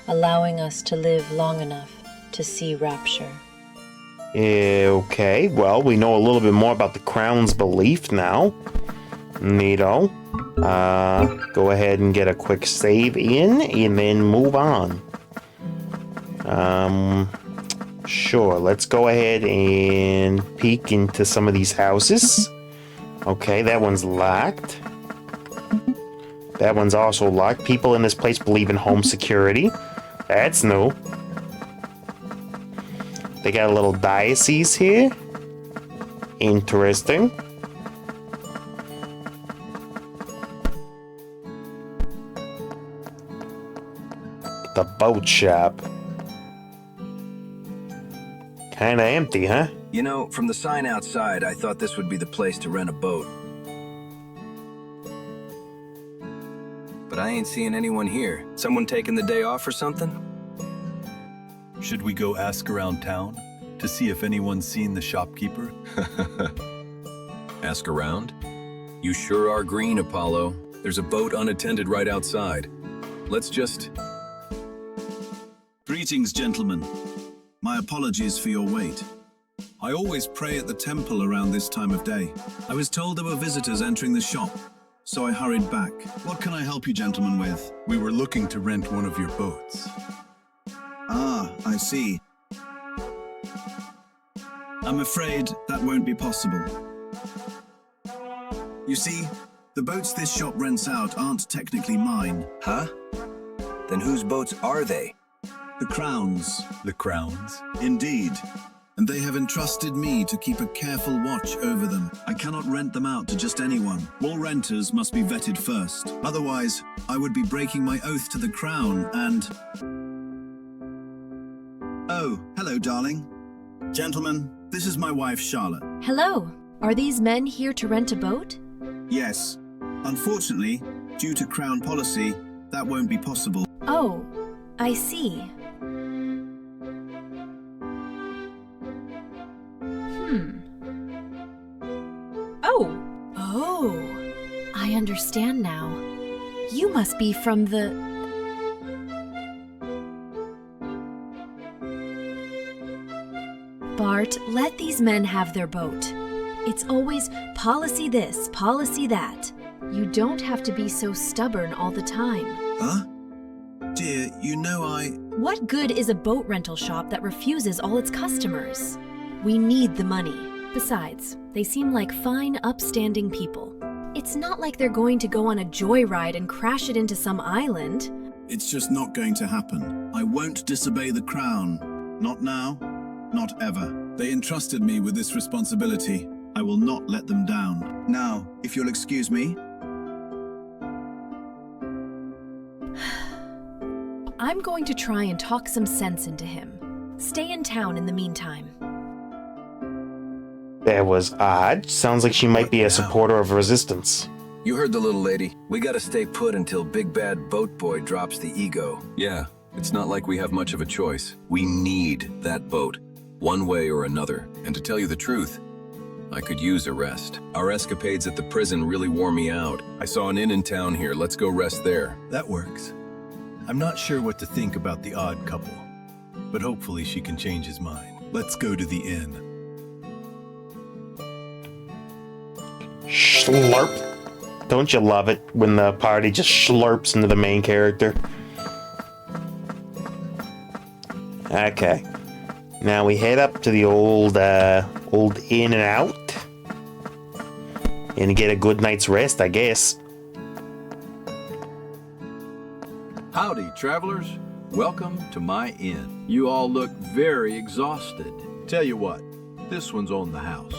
allowing us to live long enough to see rapture. Okay, well, we know a little bit more about the crown's belief now. Neato. Go ahead and get a quick save in, and then move on. Sure, let's go ahead and peek into some of these houses. Okay, that one's locked. That one's also locked. People in this place believe in home security. That's new. They got a little diocese here. Interesting. The boat shop. Kinda empty, huh? You know, from the sign outside, I thought this would be the place to rent a boat. But I ain't seeing anyone here. Someone taking the day off or something? Should we go ask around town to see if anyone's seen the shopkeeper? Ask around? You sure are green, Apollo. There's a boat unattended right outside. Let's just... Greetings, gentlemen. My apologies for your wait. I always pray at the temple around this time of day. I was told there were visitors entering the shop, so I hurried back. What can I help you gentlemen with? We were looking to rent one of your boats. Ah, I see. I'm afraid that won't be possible. You see, the boats this shop rents out aren't technically mine. Huh? Then whose boats are they? The Crown's. The Crown's? Indeed. And they have entrusted me to keep a careful watch over them. I cannot rent them out to just anyone. All renters must be vetted first. Otherwise, I would be breaking my oath to the Crown and... Oh, hello, darling. Gentlemen, this is my wife, Charlotte. Hello. Are these men here to rent a boat? Yes. Unfortunately, due to Crown policy, that won't be possible. Oh, I see. Oh, I understand now. You must be from the... Bart, let these men have their boat. It's always policy this, policy that. You don't have to be so stubborn all the time. Huh? Dear, you know What good is a boat rental shop that refuses all its customers? We need the money. Besides, they seem like fine, upstanding people. It's not like they're going to go on a joyride and crash it into some island. It's just not going to happen. I won't disobey the Crown. Not now, not ever. They entrusted me with this responsibility. I will not let them down. Now, if you'll excuse me. I'm going to try and talk some sense into him. Stay in town in the meantime. That was odd. Sounds like she might be a supporter of resistance. You heard the little lady. We gotta stay put until Big Bad Boat Boy drops the ego. Yeah, it's not like we have much of a choice. We need that boat, one way or another. And to tell you the truth, I could use a rest. Our escapades at the prison really wore me out. I saw an inn in town here. Let's go rest there. That works. I'm not sure what to think about the odd couple, but hopefully she can change his mind. Let's go to the inn. Slurp. Don't you love it when the party just slurps into the main character? Okay. Now we head up to the old In and Out and get a good night's rest, I guess. Howdy, travelers. Welcome to my inn. You all look very exhausted. Tell you what, this one's on the house.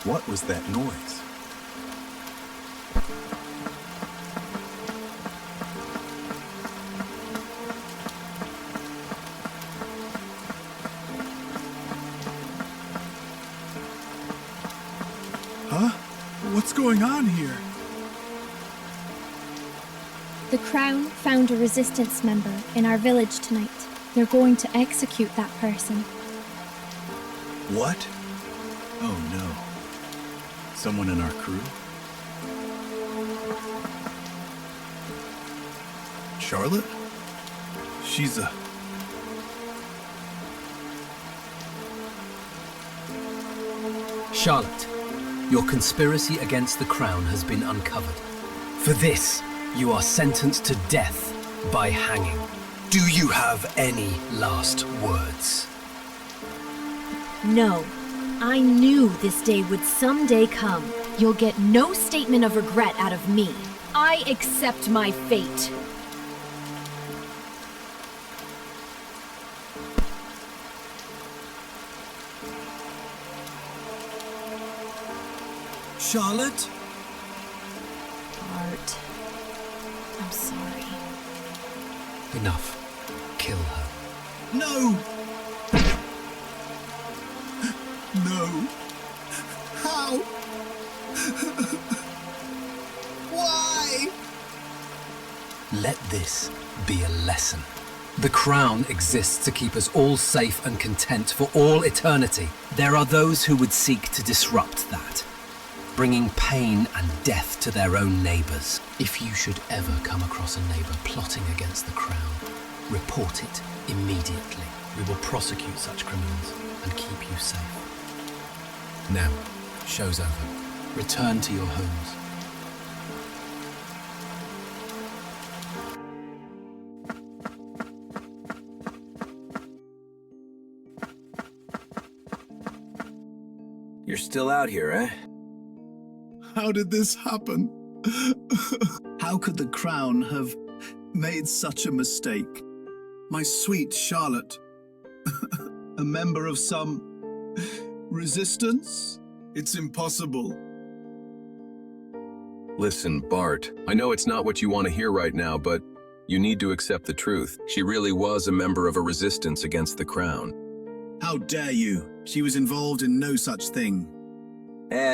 What was that noise? Huh? What's going on here? The Crown found a resistance member in our village tonight. They're going to execute that person. What? Oh no. Someone in our crew? Charlotte? She's a... Charlotte, your conspiracy against the Crown has been uncovered. For this, you are sentenced to death by hanging. Do you have any last words? No. I knew this day would someday come. You'll get no statement of regret out of me. I accept my fate. Charlotte? Bart, I'm sorry. Enough. Kill her. No! No. How? Why? Let this be a lesson. The Crown exists to keep us all safe and content for all eternity. There are those who would seek to disrupt that, bringing pain and death to their own neighbours. If you should ever come across a neighbour plotting against the Crown, report it immediately. We will prosecute such criminals and keep you safe. Now, show's over. Return to your homes. You're still out here, eh? How did this happen? How could the Crown have made such a mistake? My sweet Charlotte, a member of some resistance? It's impossible. Listen, Bart, I know it's not what you want to hear right now, but You need to accept the truth. She really was a member of a resistance against the crown. How dare you? She was involved in no such thing.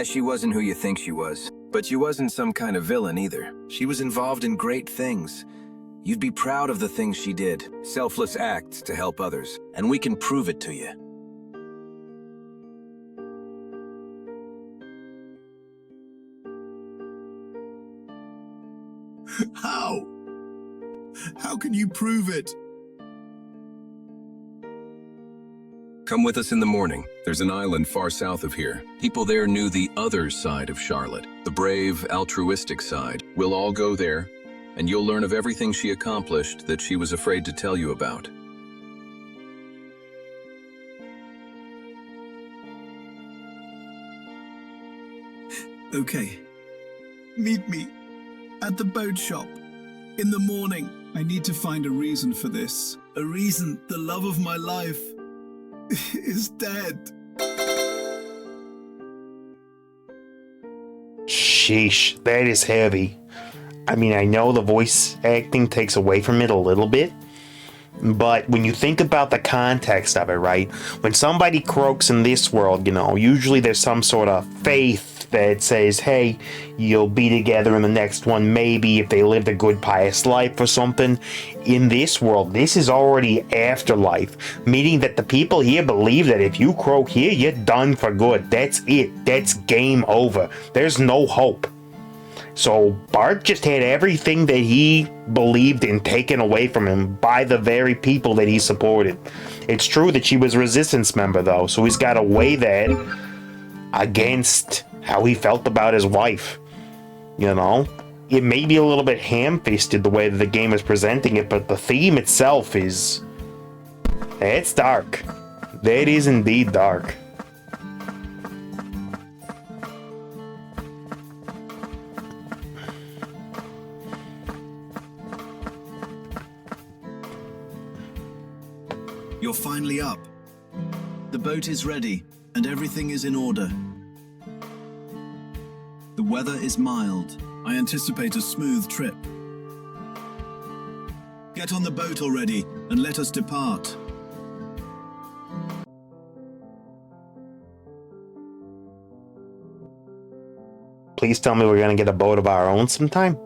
She wasn't who you think she was. But she wasn't some kind of villain either. She was involved in great things. You'd be proud of the things she did. Selfless acts to help others. And we can prove it to you. How? How can you prove it? Come with us in the morning. There's an island far south of here. People there knew the other side of Charlotte, the brave, altruistic side. We'll all go there, and you'll learn of everything she accomplished that she was afraid to tell you about. Okay. Meet me at the boat shop in the morning. I need to find a reason for this. A reason the love of my life is dead. Sheesh, that is heavy. I mean, I know the voice acting takes away from it a little bit, but when you think about the context of it, right? When somebody croaks in this world, you know, usually there's some sort of faith that says, hey, you'll be together in the next one, maybe if they lived a good, pious life or something. In this world, this is already afterlife, meaning that the people here believe that if you croak here, you're done for good. That's it. That's game over. There's no hope. So Bart just had everything that he believed in taken away from him by the very people that he supported. It's true that she was a resistance member, though, so he's got to weigh that against how he felt about his wife. You know? It may be a little bit ham-fisted the way that the game is presenting it, but the theme itself is... it's dark. That is indeed dark. You're finally up. The boat is ready, and everything is in order. The weather is mild. I anticipate a smooth trip. Get on the boat already, and let us depart. Please tell me we're gonna get a boat of our own sometime.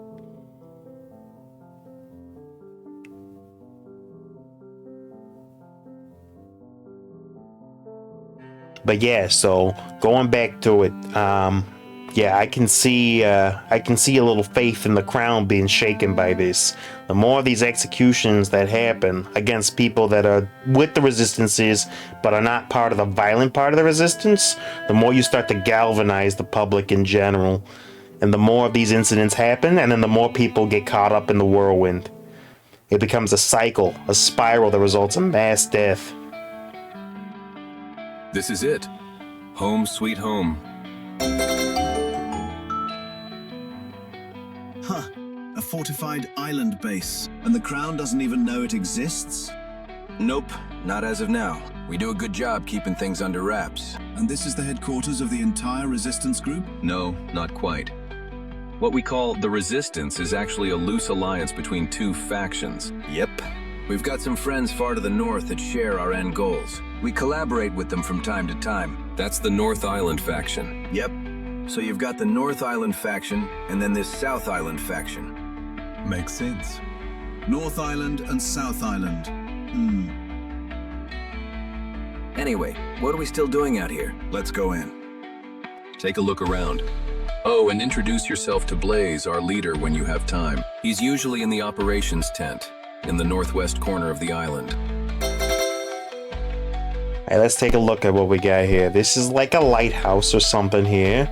But yeah, so going back to it, yeah, I can see a little faith in the crown being shaken by this. The more of these executions that happen against people that are with the resistances but are not part of the violent part of the resistance, the more you start to galvanize the public in general. And the more of these incidents happen, and then the more people get caught up in the whirlwind. It becomes a cycle, a spiral that results in mass death. This is it. Home sweet home. Huh. A fortified island base. And the crown doesn't even know it exists? Nope, not as of now. We do a good job keeping things under wraps. And this is the headquarters of the entire resistance group? No, not quite. What we call the Resistance is actually a loose alliance between two factions. Yep. We've got some friends far to the north that share our end goals. We collaborate with them from time to time. That's the North Island faction. Yep. So you've got the North Island faction, and then this South Island faction. Makes sense. North Island and South Island. Anyway, what are we still doing out here? Let's go in. Take a look around. Oh, and introduce yourself to Blaze, our leader, when you have time. He's usually in the operations tent, in the northwest corner of the island. Hey, let's take a look at what we got here. This is like a lighthouse or something here.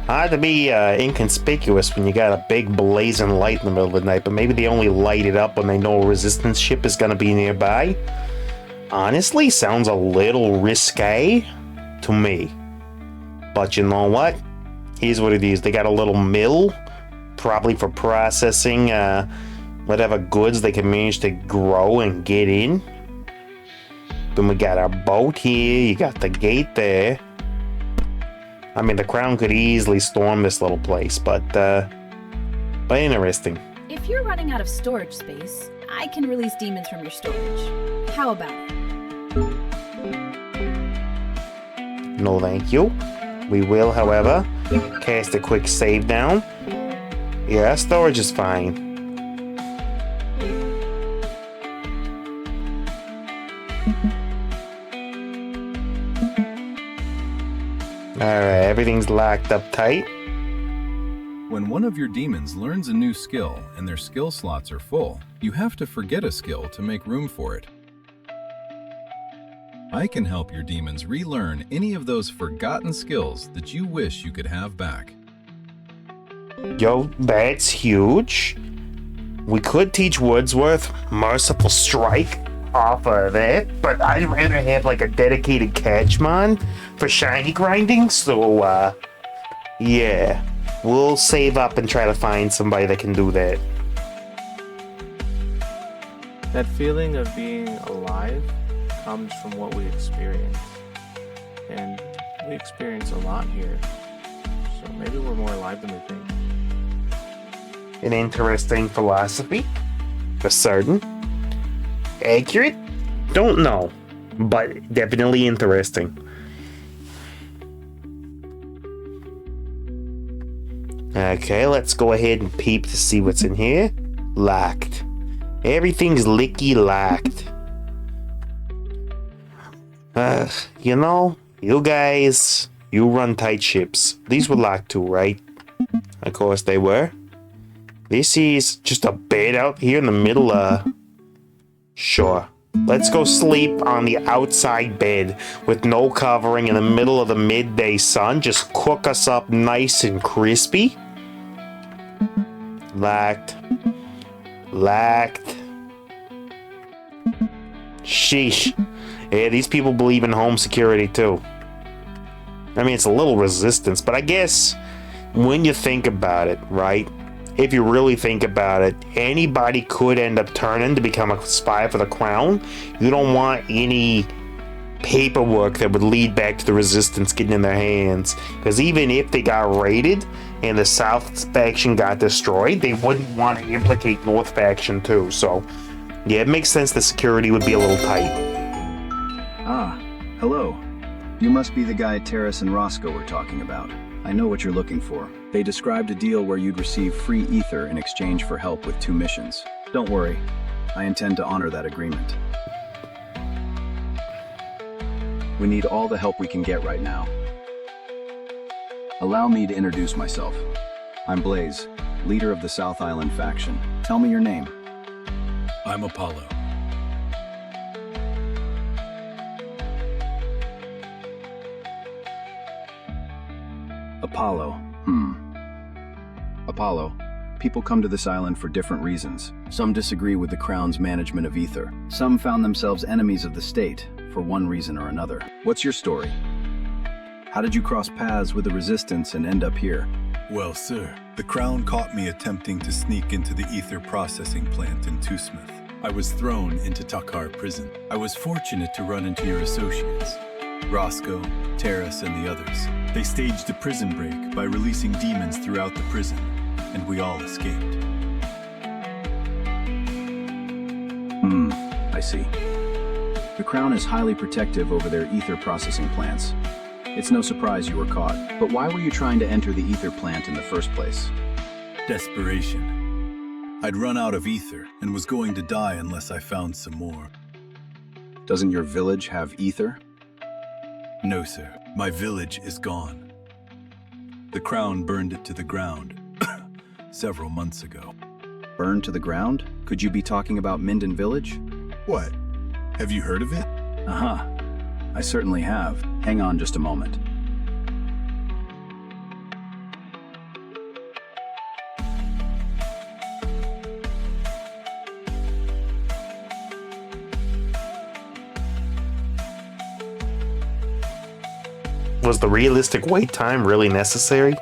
Hard to be inconspicuous when you got a big blazing light in the middle of the night, but maybe they only light it up when they know a resistance ship is going to be nearby. Honestly, sounds a little risque to me. But you know what? Here's what it is. They got a little mill, probably for processing whatever goods they can manage to grow and get in. Then we got our boat here. You got the gate there. I mean, the crown could easily storm this little place, but interesting. If you're running out of storage space, I can release demons from your storage. How about it? No, thank you. We will, however, cast a quick save down. Yeah, storage is fine. Alright, everything's locked up tight. When one of your demons learns a new skill and their skill slots are full, you have to forget a skill to make room for it. I can help your demons relearn any of those forgotten skills that you wish you could have back. Yo, that's huge. We could teach Wordsworth Merciful Strike off of that, but I'd rather have like a dedicated catchmon for shiny grinding, so yeah. We'll save up and try to find somebody that can do that. That feeling of being alive comes from what we experience. And we experience a lot here. So maybe we're more alive than we think. An interesting philosophy, for certain. Accurate? Don't know, but definitely interesting. Okay, let's go ahead and peep to see what's in here. Locked. Everything's licky locked. You know, you guys, you run tight ships. These were locked too, right? Of course they were. This is just a bed out here in the middle of... Sure. Let's go sleep on the outside bed with no covering in the middle of the midday sun. Just cook us up nice and crispy. Locked. Locked. Sheesh. Yeah, these people believe in home security too. I mean, it's a little resistance, but I guess when you think about it, right? If you really think about it, anybody could end up turning to become a spy for the crown. You don't want any paperwork that would lead back to the resistance getting in their hands. Because even if they got raided and the South faction got destroyed, they wouldn't want to implicate North faction too. So, yeah, it makes sense the security would be a little tight. Ah, hello. You must be the guy Terrace and Roscoe were talking about. I know what you're looking for. They described a deal where you'd receive free ether in exchange for help with 2 missions. Don't worry, I intend to honor that agreement. We need all the help we can get right now. Allow me to introduce myself. I'm Blaze, leader of the South Island faction. Tell me your name. I'm Apollo. Apollo. Apollo. People come to this island for different reasons. Some disagree with the Crown's management of ether. Some found themselves enemies of the state, for one reason or another. What's your story? How did you cross paths with the Resistance and end up here? Well, sir, the Crown caught me attempting to sneak into the ether processing plant in Toosmouth. I was thrown into Takar prison. I was fortunate to run into your associates, Roscoe, Terrace, and the others. They staged a prison break by releasing demons throughout the prison, and we all escaped. I see. The Crown is highly protective over their ether processing plants. It's no surprise you were caught, but why were you trying to enter the ether plant in the first place? Desperation. I'd run out of ether and was going to die unless I found some more. Doesn't your village have ether? No, sir. My village is gone. The Crown burned it to the ground several months ago. Burned to the ground? Could you be talking about Minden Village? What? Have you heard of it? Uh-huh. I certainly have. Hang on just a moment. Was the realistic wait time really necessary?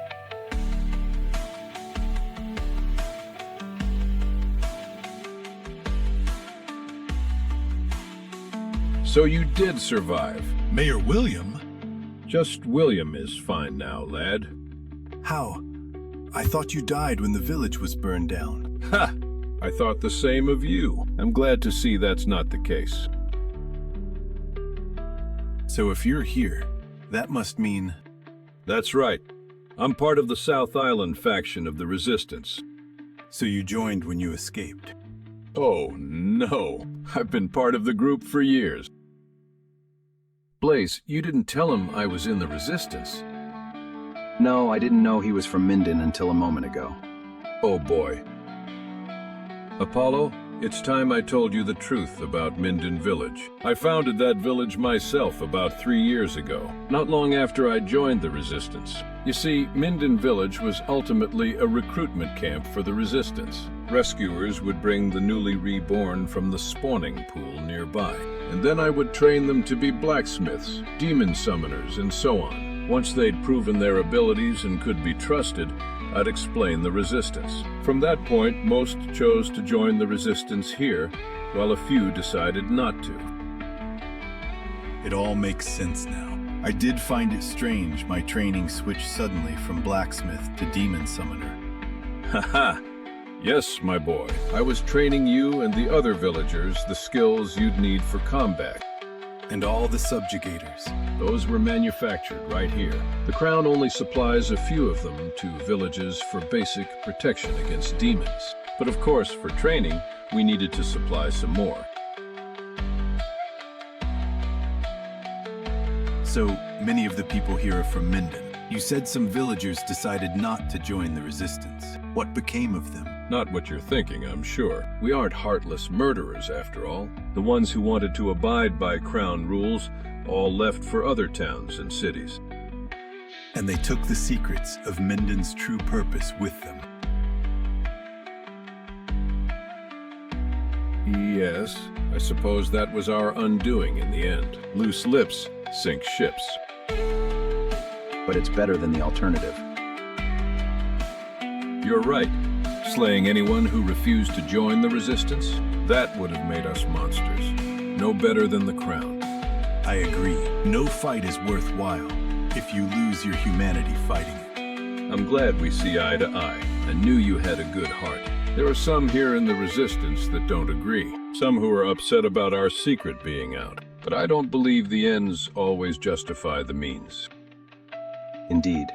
So you did survive. Mayor William? Just William is fine now, lad. How? I thought you died when the village was burned down. Ha! I thought the same of you. I'm glad to see that's not the case. So if you're here, that must mean... That's right. I'm part of the South Island faction of the Resistance. So you joined when you escaped? Oh, no. I've been part of the group for years. Blaze, you didn't tell him I was in the Resistance. No, I didn't know he was from Minden until a moment ago. Oh boy. Apollo, it's time I told you the truth about Minden Village. I founded that village myself about 3 years ago, not long after I joined the Resistance. You see, Minden Village was ultimately a recruitment camp for the Resistance. Rescuers would bring the newly reborn from the spawning pool nearby, and then I would train them to be blacksmiths, demon summoners, and so on. Once they'd proven their abilities and could be trusted, I'd explain the Resistance. From that point, most chose to join the Resistance here, while a few decided not to. It all makes sense now. I did find it strange my training switched suddenly from blacksmith to demon summoner. Haha! Yes, my boy. I was training you and the other villagers the skills you'd need for combat. And all the subjugators. Those were manufactured right here. The Crown only supplies a few of them to villages for basic protection against demons. But of course, for training, we needed to supply some more. So, many of the people here are from Minden. You said some villagers decided not to join the Resistance. What became of them? Not what you're thinking, I'm sure. We aren't heartless murderers, after all. The ones who wanted to abide by Crown rules all left for other towns and cities. And they took the secrets of Minden's true purpose with them. Yes, I suppose that was our undoing in the end. Loose lips sink ships. But it's better than the alternative. You're right. Slaying anyone who refused to join the Resistance, that would have made us monsters. No better than the Crown. I agree. No fight is worthwhile if you lose your humanity fighting it. I'm glad we see eye to eye. I knew you had a good heart. There are some here in the Resistance that don't agree. Some who are upset about our secret being out. But I don't believe the ends always justify the means. Indeed.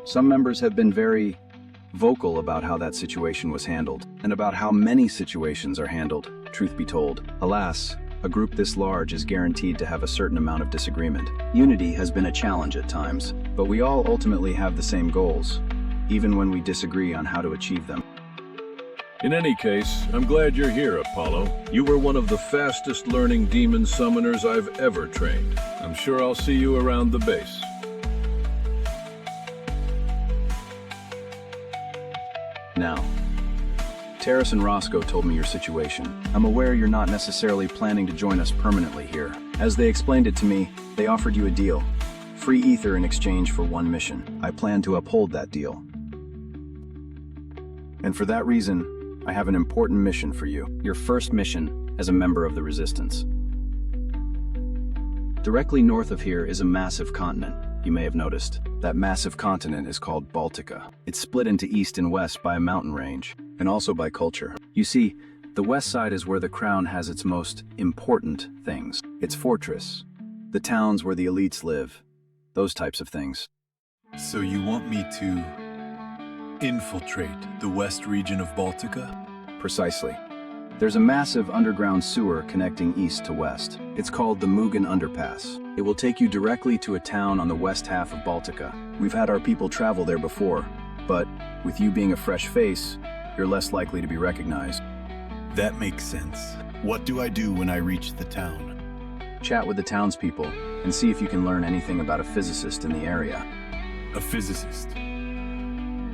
Some members have been very vocal about how that situation was handled, and about how many situations are handled, truth be told. Alas, a group this large is guaranteed to have a certain amount of disagreement. Unity has been a challenge at times, but we all ultimately have the same goals, even when we disagree on how to achieve them. In any case, I'm glad you're here, Apollo. You were one of the fastest learning demon summoners I've ever trained. I'm sure I'll see you around the base. Now, Terrace and Roscoe told me your situation. I'm aware you're not necessarily planning to join us permanently here. As they explained it to me, they offered you a deal. Free ether in exchange for one mission. I plan to uphold that deal. And for that reason, I have an important mission for you. Your first mission as a member of the Resistance. Directly north of here is a massive continent. You may have noticed. That massive continent is called Baltica. It's split into east and west by a mountain range, and also by culture. You see, the west side is where the Crown has its most important things. Its fortress, the towns where the elites live, those types of things. So you want me to infiltrate the west region of Baltica? Precisely. There's a massive underground sewer connecting east to west. It's called the Mugen Underpass. It will take you directly to a town on the west half of Baltica. We've had our people travel there before, but with you being a fresh face, you're less likely to be recognized. That makes sense. What do I do when I reach the town? Chat with the townspeople and see if you can learn anything about a physicist in the area. A physicist?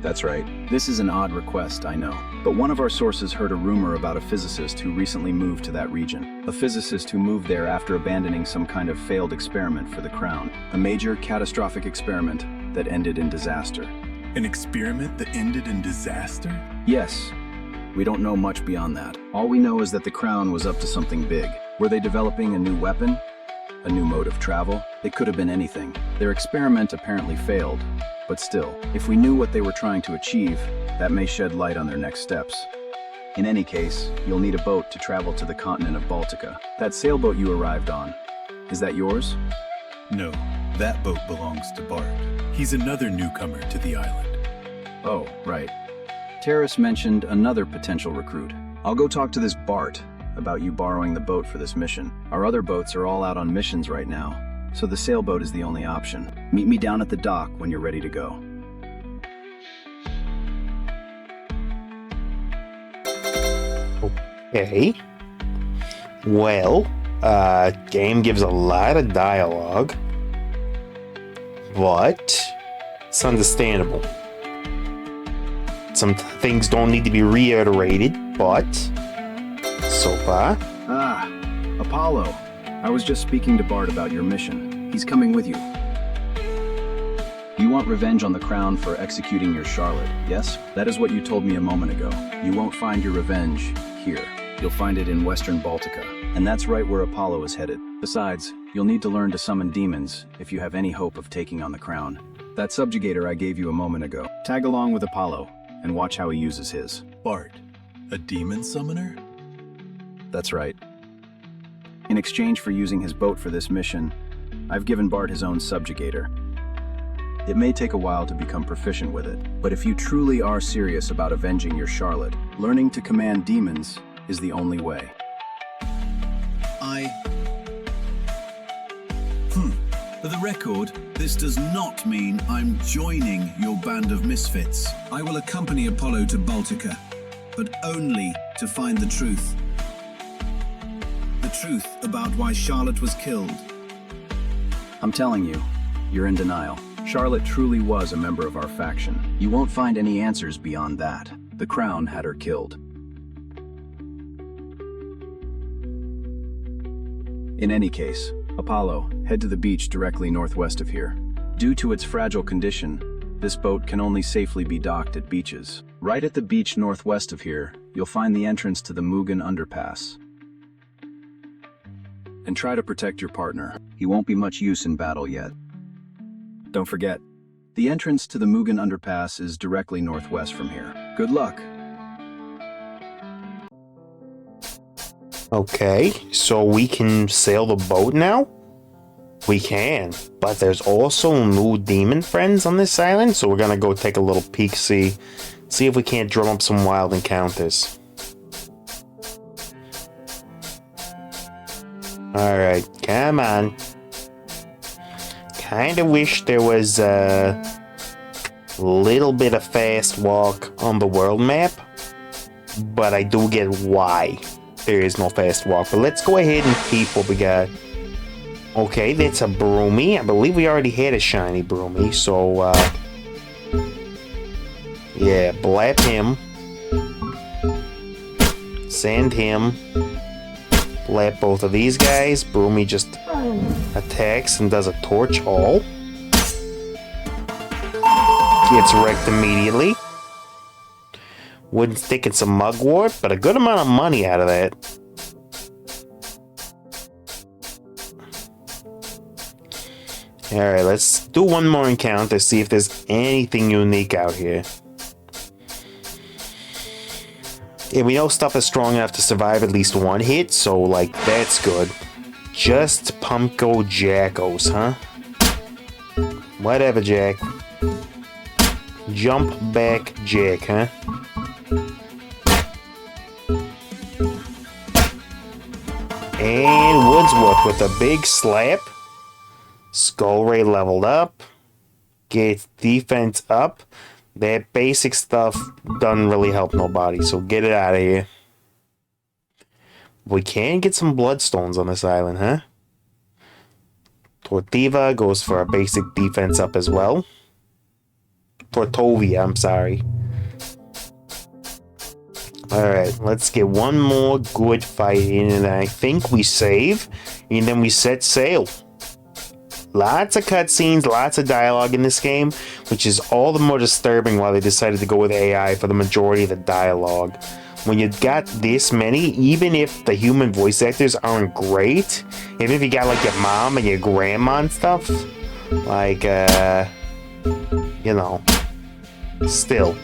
That's right. This is an odd request, I know. But one of our sources heard a rumor about a physicist who recently moved to that region. A physicist who moved there after abandoning some kind of failed experiment for the Crown. A major, catastrophic experiment that ended in disaster. An experiment that ended in disaster? Yes. We don't know much beyond that. All we know is that the Crown was up to something big. Were they developing a new weapon? A new mode of travel? It could have been anything. Their experiment apparently failed. But still, if we knew what they were trying to achieve, that may shed light on their next steps. In any case, you'll need a boat to travel to the continent of Baltica. That sailboat you arrived on, is that yours? No, that boat belongs to Bart. He's another newcomer to the island. Oh, right. Terrace mentioned another potential recruit. I'll go talk to this Bart about you borrowing the boat for this mission. Our other boats are all out on missions right now, so the sailboat is the only option. Meet me down at the dock when you're ready to go. Okay. Well, game gives a lot of dialogue, but it's understandable. Some things don't need to be reiterated, but so far. Ah, Apollo. I was just speaking to Bart about your mission. He's coming with you. You want revenge on the crown for executing your Charlotte, yes? That is what you told me a moment ago. You won't find your revenge here. You'll find it in Western Baltica. And that's right where Apollo is headed. Besides, you'll need to learn to summon demons if you have any hope of taking on the crown. That subjugator I gave you a moment ago. Tag along with Apollo and watch how he uses his. Bart, a demon summoner? That's right. In exchange for using his boat for this mission, I've given Bart his own subjugator. It may take a while to become proficient with it, but if you truly are serious about avenging your Charlotte, learning to command demons is the only way. For the record, this does not mean I'm joining your band of misfits. I will accompany Apollo to Baltica, but only to find the truth. The truth about why Charlotte was killed. I'm telling you, you're in denial. Charlotte truly was a member of our faction. You won't find any answers beyond that. The crown had her killed. In any case, Apollo, head to the beach directly northwest of here. Due to its fragile condition, this boat can only safely be docked at beaches. Right at the beach northwest of here, you'll find the entrance to the Mugen Underpass. And try to protect your partner. He won't be much use in battle yet. Don't forget, the entrance to the Mugen Underpass is directly northwest from here. Good luck. Okay, so we can sail the boat now? We can, but there's also new demon friends on this island, so we're gonna go take a little peek, see if we can't drum up some wild encounters. Alright, come on. Kinda wish there was a little bit of fast walk on the world map, but I do get why there is no fast walk. But let's go ahead and peep what we got. Okay, that's a Broomy. I believe we already had a shiny Broomy, so yeah, blap him. Send him. Blap both of these guys. Broomy just attacks and does a torch all. Gets wrecked immediately. Wooden stick and some mugwort, but a good amount of money out of that. Alright, let's do one more encounter, see if there's anything unique out here. Yeah, we know stuff is strong enough to survive at least one hit, so, like, that's good. Just Pumpko Jackos, huh? Whatever, Jack. Jump back Jack, huh? And Woodsworth with a big slap. Skull Ray leveled up. Gets defense up. That basic stuff doesn't really help nobody, so get it out of here. We can get some bloodstones on this island, huh? Tortiva goes for a basic defense up as well. Tortovia, I'm sorry. Alright, let's get one more good fight in, and I think we save, and then we set sail. Lots of cutscenes, lots of dialogue in this game, which is all the more disturbing why they decided to go with AI for the majority of the dialogue. When you got this many, even if the human voice actors aren't great, even if you got like your mom and your grandma and stuff, like, you know, still.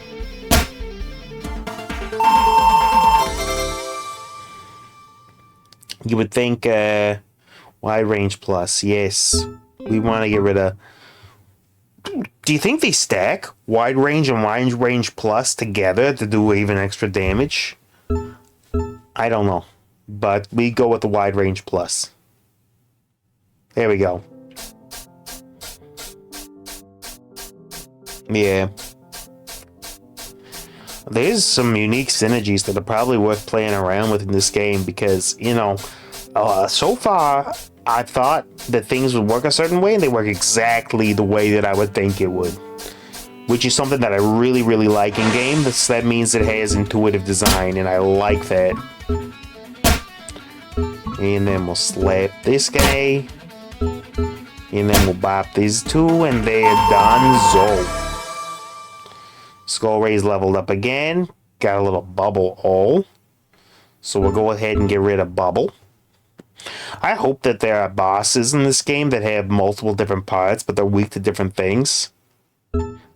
you would think wide range plus. Yes, we want to get rid of. Do you think they stack wide range and wide range plus together to do even extra damage? I don't know, but we go with the wide range plus. There we go. Yeah. There's some unique synergies that are probably worth playing around with in this game because, you know, so far I thought that things would work a certain way and they work exactly the way that I would think it would. Which is something that I really, really like in game. That means it has intuitive design and I like that. And then we'll slap this guy. And then we'll bop these two and they're done. Skull Ray's leveled up again. Got a little bubble all. So we'll go ahead and get rid of bubble. I hope that there are bosses in this game that have multiple different parts, but they're weak to different things.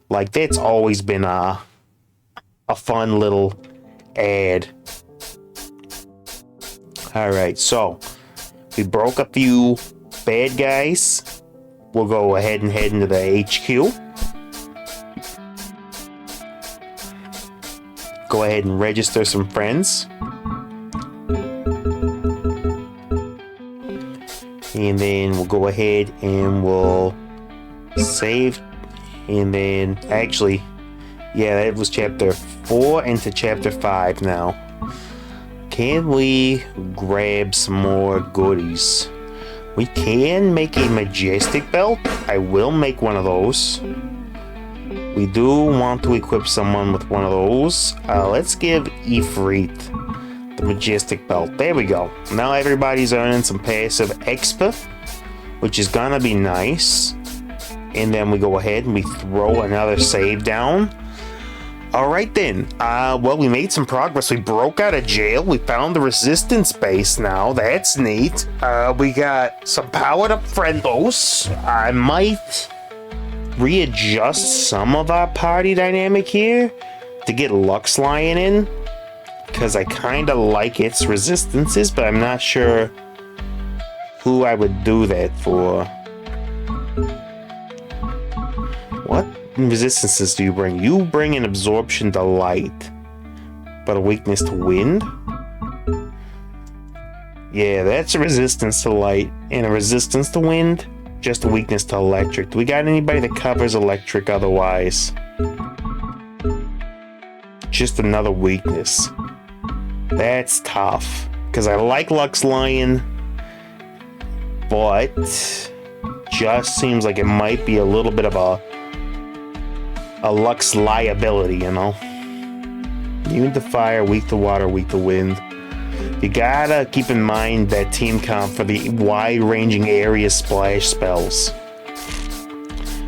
Like, that's always been a fun little add. Alright, so we broke a few bad guys. We'll go ahead and head into the HQ. Go ahead and register some friends. And then we'll go ahead and we'll save. And then, actually, yeah, that was chapter 4 into chapter 5 now. Can we grab some more goodies? We can make a majestic belt. I will make one of those. We do want to equip someone with one of those. Let's give Ifrit the majestic belt. There we go. Now everybody's earning some passive expa, which is gonna be nice. And then we go ahead and we throw another save down. Alright then. Well, we made some progress. We broke out of jail. We found the resistance base now. That's neat. We got some powered up friendos. I might readjust some of our party dynamic here to get Lux Lion in, because I kind of like its resistances, but I'm not sure who I would do that for. What resistances do you bring? You bring an absorption to light, but a weakness to wind? Yeah, that's a resistance to light and a resistance to wind. Just a weakness to electric. Do we got anybody that covers electric otherwise? Just another weakness. That's tough. Because I like Lux Lion, but just seems like it might be a little bit of a Lux liability, you know? Immune to fire, weak to water, weak to wind. You gotta keep in mind that team comp for the wide-ranging area splash spells.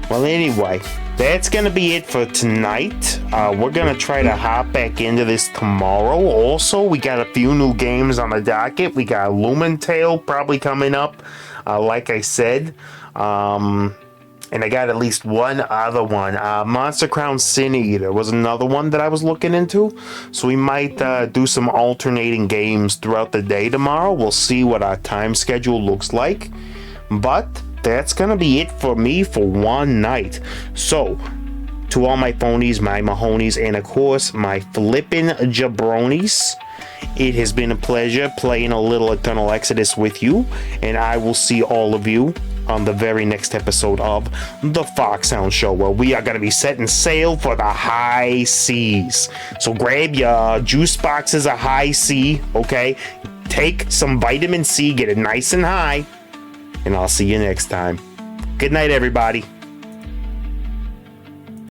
Well, anyway, that's gonna be it for tonight. We're gonna try to hop back into this tomorrow. Also, we got a few new games on the docket. We got Lumentale probably coming up, like I said. And I got at least one other one. Monster Crown Sin Eater was another one that I was looking into. So we might do some alternating games throughout the day tomorrow. We'll see what our time schedule looks like. But that's going to be it for me for one night. So, to all my phonies, my Mahonies, and of course, my flippin' jabronis, it has been a pleasure playing a little Eternal Exodus with you. And I will see all of you on the very next episode of the Foxhound Show, where we are going to be setting sail for the high seas. So grab your juice boxes of high C, okay? Take some vitamin C, get it nice and high, and I'll see you next time. Good night, everybody.